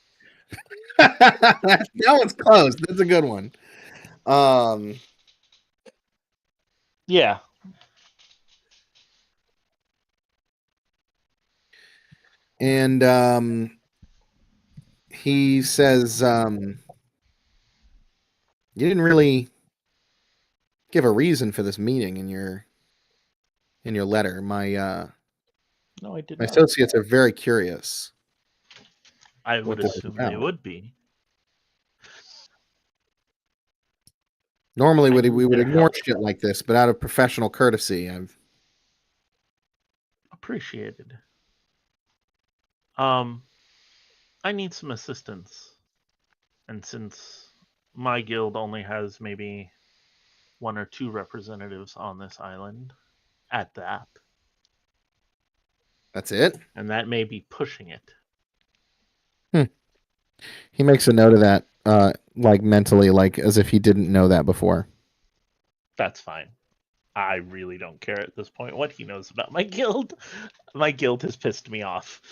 That one's close. That's a good one. Yeah. And he says, you didn't really give a reason for this meeting in your letter. My No, I did my not. associates are very curious. I would this is assume they about. would be. Normally, I we need would their ignore help. shit like this, but out of professional courtesy, I've Appreciated. I need some assistance. And since my guild only has maybe 1 or 2 representatives on this island, at that, That's it. and that may be pushing it. He makes a note of that, like mentally, like as if he didn't know that before. That's fine. I really don't care at this point what he knows about my guild. My guild has pissed me off.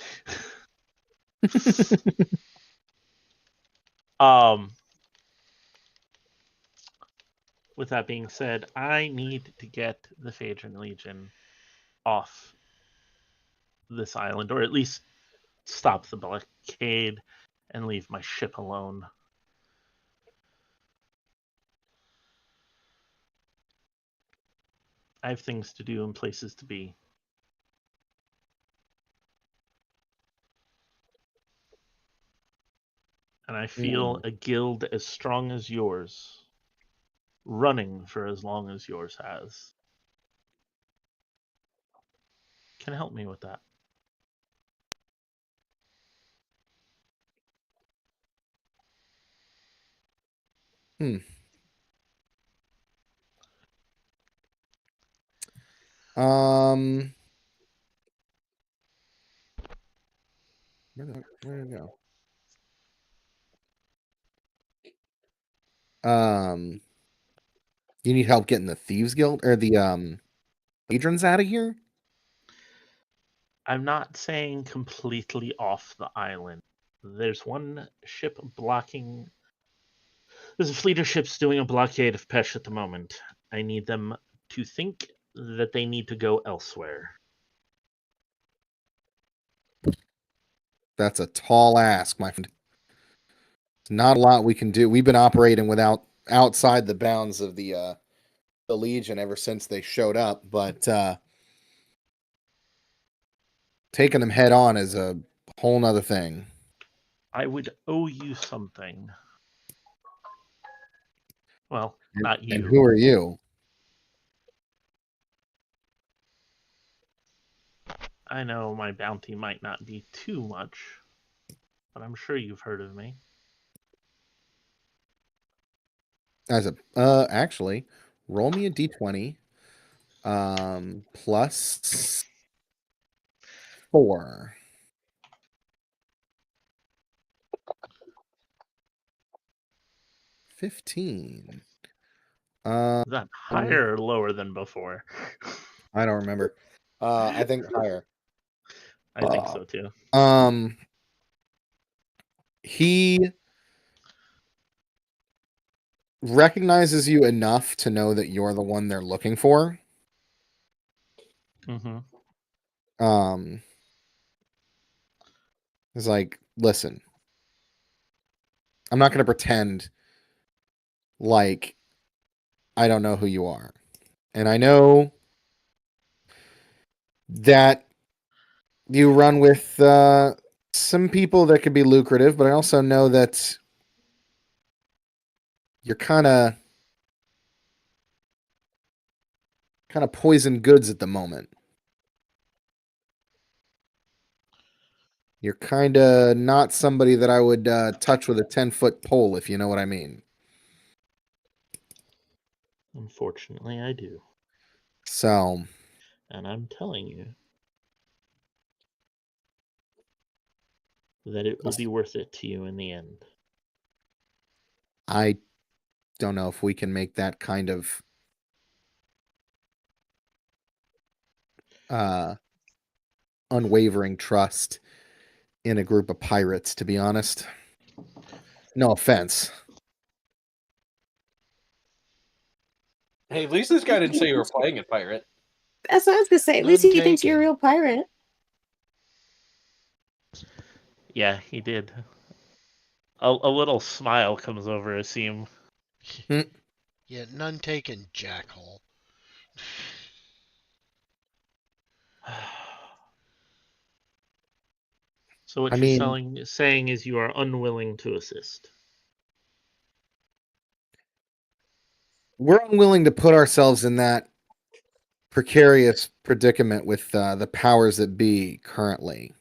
With that being said, I need to get the Phaedron Legion off this island, or at least stop the blockade and leave my ship alone. I have things to do and places to be. And I feel a guild as strong as yours, running for as long as yours has, can help me with that. Where did it go? You need help getting the Thieves Guild or the patrons out of here? I'm not saying completely off the island. There's one ship blocking. There's a fleet of ships doing a blockade of Pesh at the moment. I need them to think that they need to go elsewhere. That's a tall ask, my friend. It's not a lot we can do. We've been operating outside the bounds of the Legion ever since they showed up, but taking them head on is a whole nother thing. I would owe you something. Well, not you. And who are you? I know my bounty might not be too much, but I'm sure you've heard of me. As a actually, roll me a d20 plus 4. $15. Is that higher or lower than before? I don't remember. I think higher. I think so too. He recognizes you enough to know that you're the one they're looking for. Mm-hmm. He's like, listen, I'm not going to pretend like I don't know who you are. And I know that you run with some people that could be lucrative, but I also know that you're kind of poison goods at the moment. You're kind of not somebody that I would touch with a 10-foot pole, if you know what I mean. Unfortunately, I do. So, and I'm telling you that it will be worth it to you in the end. I don't know if we can make that kind of unwavering trust in a group of pirates, to be honest. No offense. Hey, at least this guy didn't say you were playing a pirate. That's what I was gonna say. At least he thinks you're a real pirate. Yeah, he did. A little smile comes over Asim. Yeah, none taken, jackhole. So what you're saying is you are unwilling to assist. We're unwilling to put ourselves in that precarious predicament with the powers that be currently.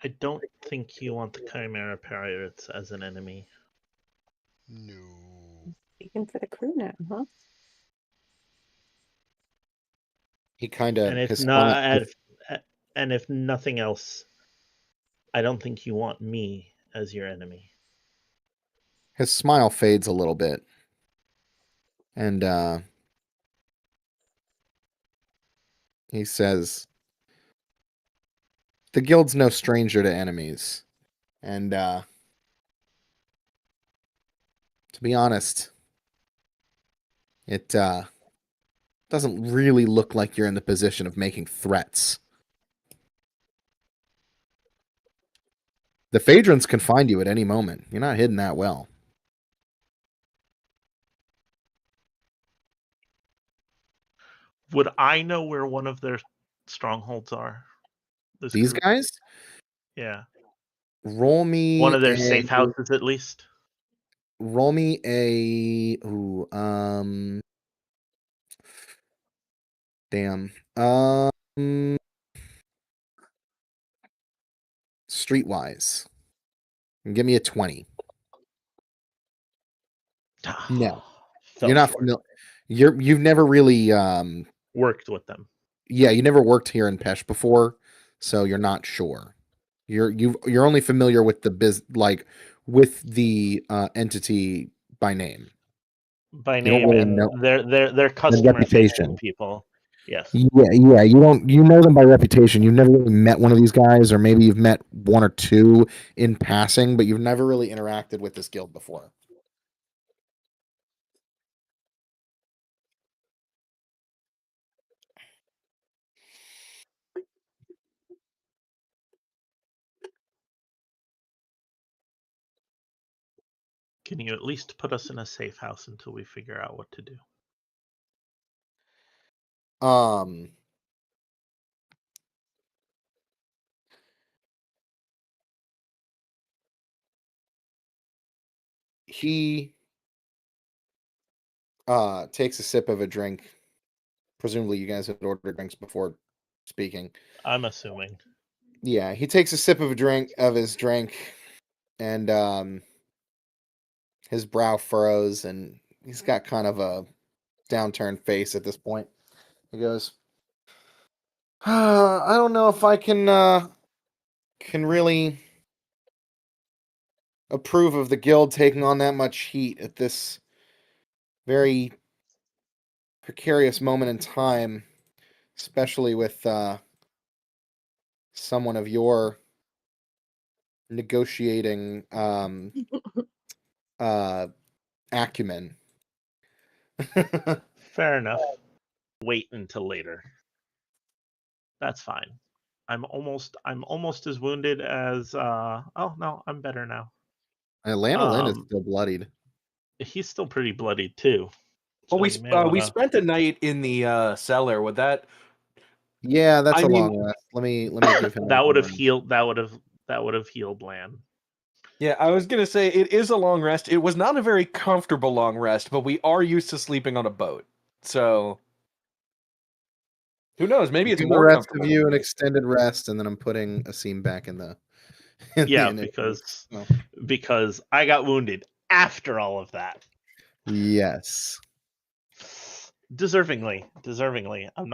I don't think you want the Chimera Pirates as an enemy. No. Speaking for the crew now, huh? He kind And of if his not, smile, and if nothing else, I don't think you want me as your enemy. his smile fades a little bit, and he says, "The guild's no stranger to enemies, and to be honest, it doesn't really look like you're in the position of making threats. The Phaedrons can find you at any moment. You're not hidden that well." Would I know where one of their strongholds are? This These crew? guys, Yeah. roll me One of their a safe houses, at least. roll me a damn streetwise. And give me a 20. No. Fell You're not short. familiar. You've never really Worked with them. yeah, you never worked here in Pesh before, so you're not sure. You're only familiar with the with the entity by name. By You don't name really and know their customer facing reputation. people. Yes. Yeah, you know them by reputation. You've never really met one of these guys, or maybe you've met one or two in passing, but you've never really interacted with this guild before. Can you at least put us in a safe house until we figure out what to do? He takes a sip of a drink. Presumably you guys had ordered drinks before speaking. I'm assuming. Yeah, he takes a sip of his drink, and his brow furrows, and he's got kind of a downturned face at this point. He goes, I don't know if I can really approve of the guild taking on that much heat at this very precarious moment in time, especially with someone of your negotiating acumen. Fair enough. Wait until later. That's fine. I'm almost as wounded as oh no, I'm better now. Atlanta Lynn is still bloodied. He's still pretty bloodied too. Well, So we you may we wanna- spent a night in the cellar. Would that? Yeah, that's I a mean- long rest. Let me give him that a would have rest. healed that would have healed Lan. Yeah, I was gonna say it is a long rest. It was not a very comfortable long rest, but we are used to sleeping on a boat, so who knows? Maybe it's Give the more rest comfortable. of you an extended rest, and then I'm putting Asim back in the. Yeah, initiative. because I got wounded after all of that. Yes. Deservingly. I'm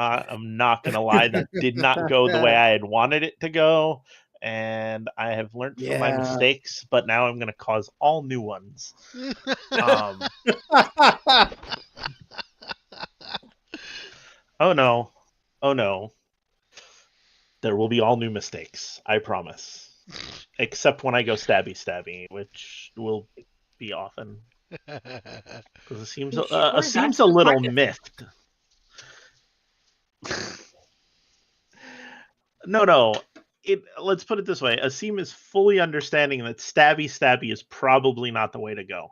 not gonna lie, that did not go the way I had wanted it to go, and I have learned from my Yeah. mistakes, but now I'm gonna cause all new ones. Oh no. There will be all new mistakes, I promise. Except when I go stabby, which will be often. Because it seems You sure it seems that's a the little practice? miffed. No. Let's put it this way. Asim is fully understanding that stabby is probably not the way to go.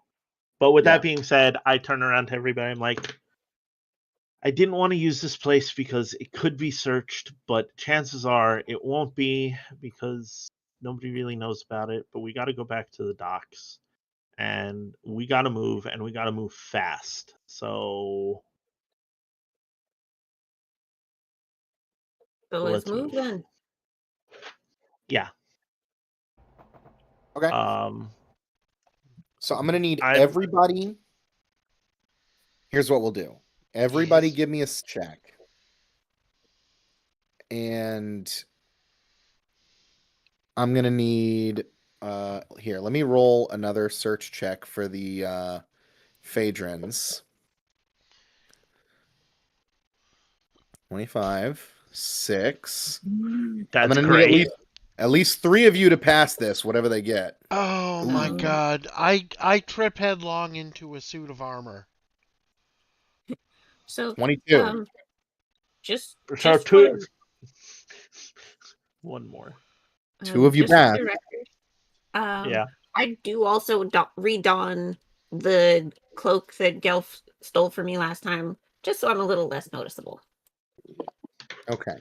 But with Yeah. that being said, I turn around to everybody. I'm like, I didn't want to use this place because it could be searched, but chances are it won't be because nobody really knows about it. But we got to go back to the docks, and we got to move, and we got to move fast. So So let's Let's move move. then. yeah, Okay. So I'm gonna need everybody. Here's what we'll do. Everybody, Yes. give me a check. And I'm gonna need here. Let me roll another search check for the Phaedrons. 25, 6. That's I'm gonna great. need at least 3 of you to pass this, whatever they get. Oh my Ooh. god. I trip headlong into a suit of armor. So 22. just So just two, for, one more. 2 of you just for pass. the record, Yeah. I do also redon the cloak that Gelf stole from me last time, just so I'm a little less noticeable. Okay.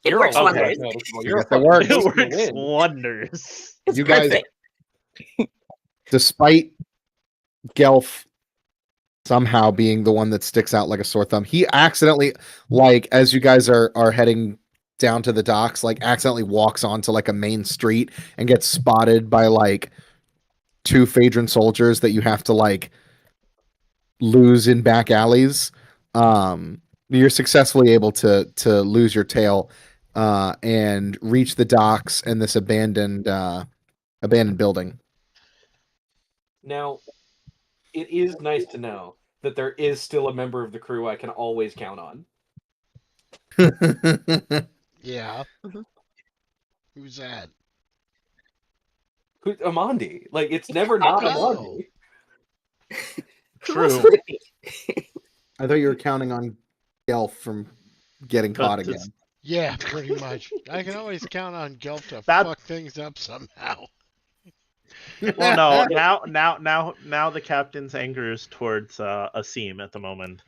It You're works a lot Okay. less wonders. noticeable. I You're a guess that fucking works. It ghost in the works wind. wonders. It's You guys- perfect. Despite Gelf somehow being the one that sticks out like a sore thumb, he accidentally, like, as you guys are heading down to the docks, like accidentally walks onto like a main street and gets spotted by like 2 Phaedron soldiers that you have to like lose in back alleys. You're successfully able to lose your tail and reach the docks and this abandoned building. Now, it is nice to know that there is still a member of the crew I can always count on. Yeah. Mhm. Who's that? Amandi. Like, it's never not Oh. Amandi. Who else True. would it be? I thought you were counting on Gelf from getting caught But again. Yeah, pretty much. I can always count on Gelf to That- fuck things up somehow. Well, no. Now the captain's anger is towards Asim at the moment.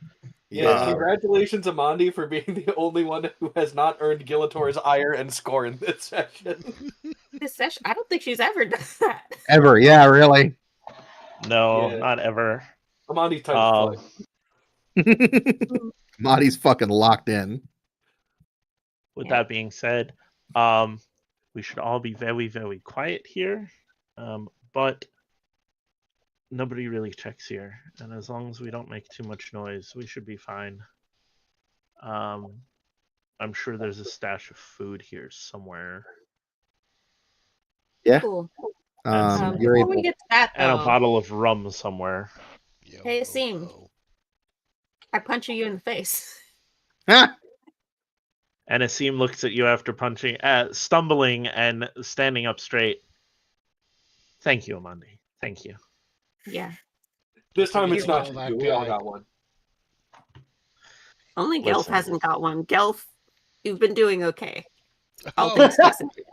Yeah, congratulations, Amandi, for being the only one who has not earned Gilator's ire and score in this session. This session, I don't think she's ever done that. Ever, yeah, really. No, Yeah. not ever. Amandi's time to play. Marty's fucking locked in. With Yeah. that being said, we should all be very, very quiet here. But nobody really checks here, and as long as we don't make too much noise, we should be fine. I'm sure there's a stash of food here somewhere, Yeah. Cool. You're Before we able. get to that, and a though, bottle of rum somewhere. Hey, Asim. I punch you in the face. Ah! And Asim looks at you after punching, stumbling and standing up straight. Thank you, Amandi. Thank you. Yeah. This time You it's can not tell you that two. We all guy. got one. Only Gelf Listen. hasn't got one. Gelf, you've been doing okay. All Oh, things considered.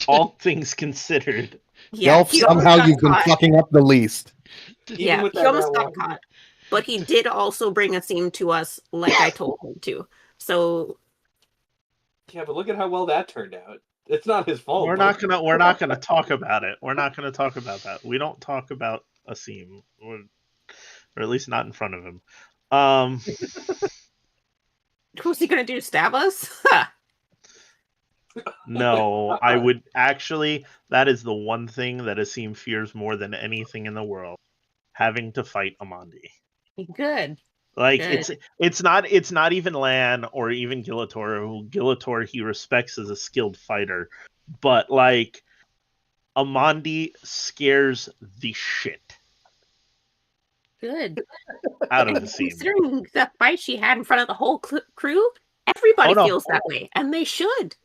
All things considered. Yeah, Gelf, he almost somehow got you've been caught. fucking up the least. Yeah, with he that almost round got one. caught. But he did also bring Asim to us like I told him to. So Yeah, but look at how well that turned out. It's not his fault. We're not gonna talk about it. We're not gonna talk about that. We don't talk about Asim, or at least not in front of him. what's he gonna do? Stab us? No, I would actually. That is the one thing that Asim fears more than anything in the world: having to fight Amandi. Good. Like Good. it's not even Lan or even Gilator. Who Gilator he respects as a skilled fighter, but like Amandi scares the shit Good. out of And Asim. considering the fight she had in front of the whole crew, everybody Oh, no. feels that way, and they should.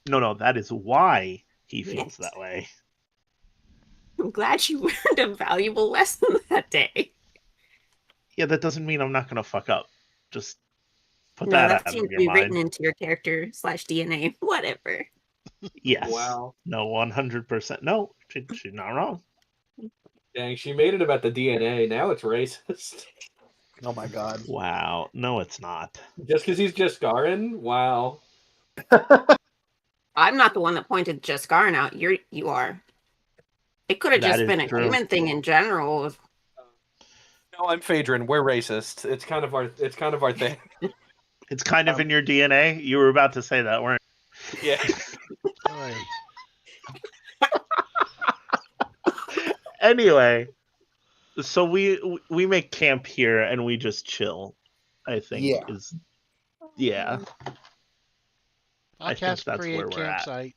No, that is why he feels Yes. that way. I'm glad she learned a valuable lesson that day. Yeah, that doesn't mean I'm not gonna fuck up. Just put No, that that out seems of to be your written mind. into your character / DNA. Whatever. Yes. Wow. No, 100%. No, she's not wrong. Dang, she made it about the DNA. Now it's racist. Oh my god. Wow. No, it's not. Just because he's Jaskaran? Wow. I'm not the one that pointed Jaskaran out. You are. It could have That just is been a true. human thing in general. No, I'm Phaedron. We're racist. It's kind of our thing. It's kind of in your DNA. You were about to say that, weren't Yeah. All boy. Anyway, so we make camp here and we just chill. I think Yeah. is yeah. I'll I think cast that's create where we're at. campsite.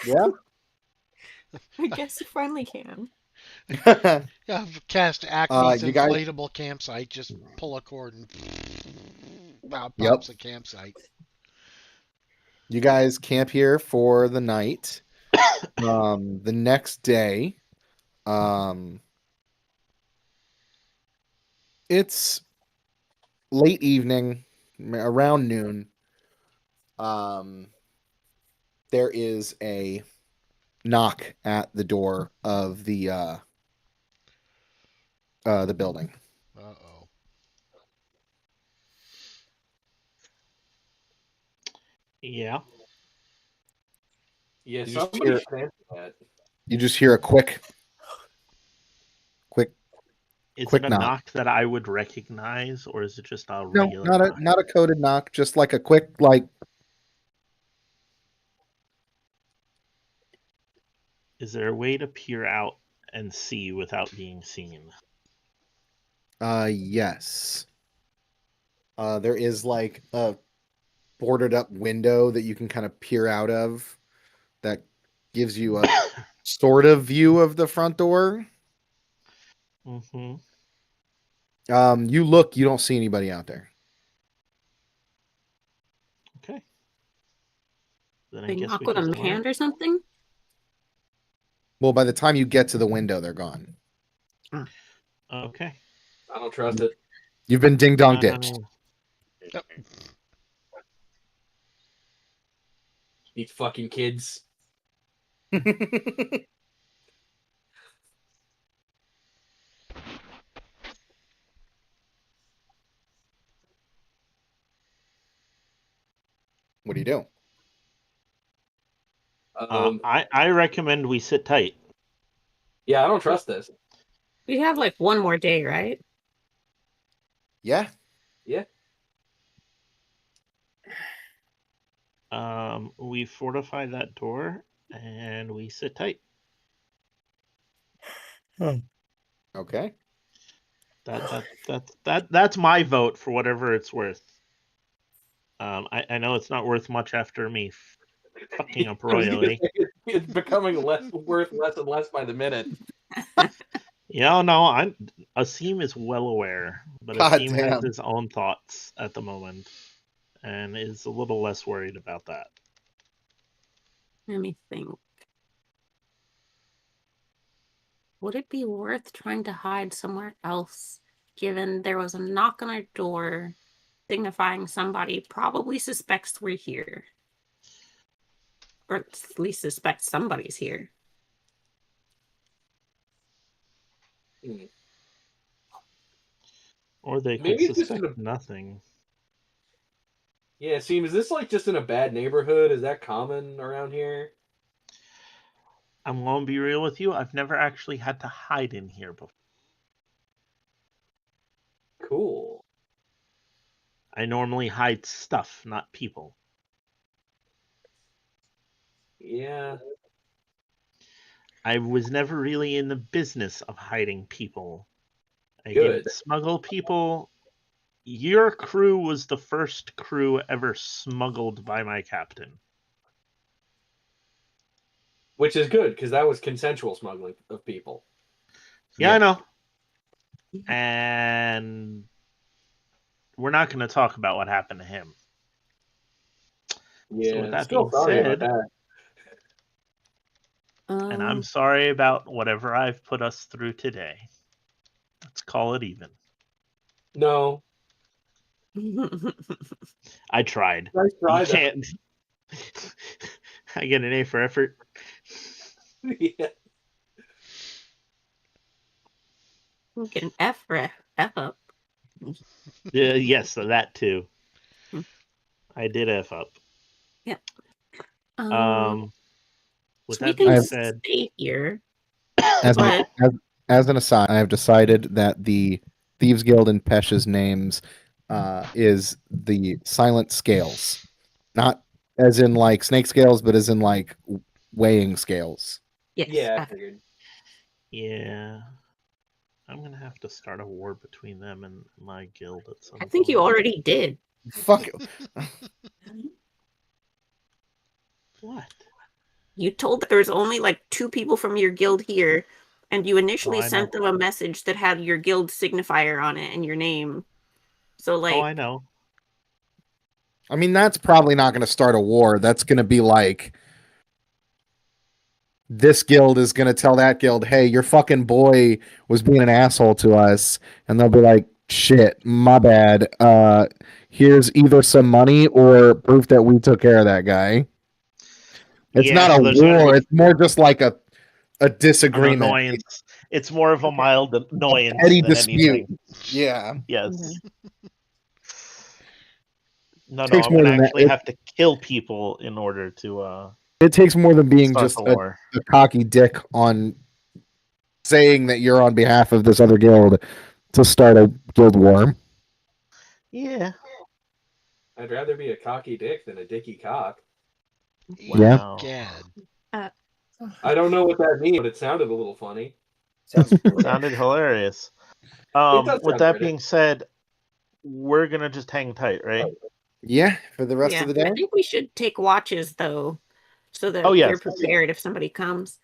Yeah. I guess you finally can. Yeah, cast Acme's you guys- inflatable campsite. Just pull a cord and out Yep. pops a campsite. You guys camp here for the night. The next day, it's late evening, around noon. There is a knock at the door of the building. Uh-oh. Yeah. Yeah, You just somebody hear- fancy that. You just hear a quick. Is Quick it a knock. knock that I would recognize, or is it just a No, regular not knock? a coded knock, just like a quick like. Is there a way to peer out and see without being seen? Yes. There is like a boarded up window that you can kind of peer out of that gives you a sort of view of the front door. Mm-hmm. You look, you don't see anybody out there. Okay. Then I They guess knock we with a just learn. hand or something? Well, by the time you get to the window, they're gone. Okay. I don't trust it. You've been ding dong ditched. These fucking kids. What do you do? I recommend we sit tight. Yeah, I don't trust this. We have like one more day, right? Yeah. We fortify that door and we sit tight. Okay. That's my vote for whatever it's worth. I know it's not worth much after me fucking up royally. It's becoming worth less and less by the minute. Yeah, no, Asim is well aware, but God Asim has damn. his own thoughts at the moment, and is a little less worried about that. Let me think. Would it be worth trying to hide somewhere else, given there was a knock on our door signifying somebody probably suspects we're here? Or at least suspects somebody's here. Or they could Maybe it's just suspect nothing. Yeah, Seem, is this like just in a bad neighborhood? Is that common around here? I'm going to be real with you. I've never actually had to hide in here before. Cool. I normally hide stuff, not people. Yeah. I was never really in the business of hiding people. I Good. didn't smuggle people. Your crew was the first crew ever smuggled by my captain. Which is good, because that was consensual smuggling of people. Yeah, I know. And we're not going to talk about what happened to him. Yeah, with that still being sorry about said- that. And I'm sorry about whatever I've put us through today. Let's call it even. No. I tried. Nice try, You though. can't. I get an A for effort. Yeah. You get an F for F up. Yeah, yes, so that too. I did F up. With So we that being can said, stay here. As, But as an aside, I have decided that the Thieves Guild in Pesh's names is the Silent Scales. Not as in like snake scales, but as in like weighing scales. Yes. Yeah, I figured. Yeah. I'm gonna have to start a war between them and my guild at some I think you point. already did. Fuck. What? You told that there was only like 2 people from your guild here, and you initially I know. sent them a message that had your guild signifier on it and your name. So like, Oh, I know. I mean, that's probably not going to start a war. That's going to be like this guild is going to tell that guild, "Hey, your fucking boy was being an asshole to us," and they'll be like, "Shit, my bad. Here's either some money or proof that we took care of that guy." It's Yeah, not so a there's gonna war. be It's more just like a an disagreement, annoyance. It's more of a mild annoyance petty than dispute. anything. Yeah. Yes. No, Takes I'm more gonna than that. actually have to kill people in order to It takes more than being start just the war. a cocky dick on saying that you're on behalf of this other guild to start a guild war. Yeah. I'd rather be a cocky dick than a dicky cock. Yeah. Wow. Gad. I don't know what that means, but it sounded a little funny. Sounds British. Sounded hilarious. does With sound that British. being said, we're gonna just hang tight, right? Yeah, for the rest yeah, of the day. I think we should take watches though, so that Oh, yes. you're prepared if somebody comes.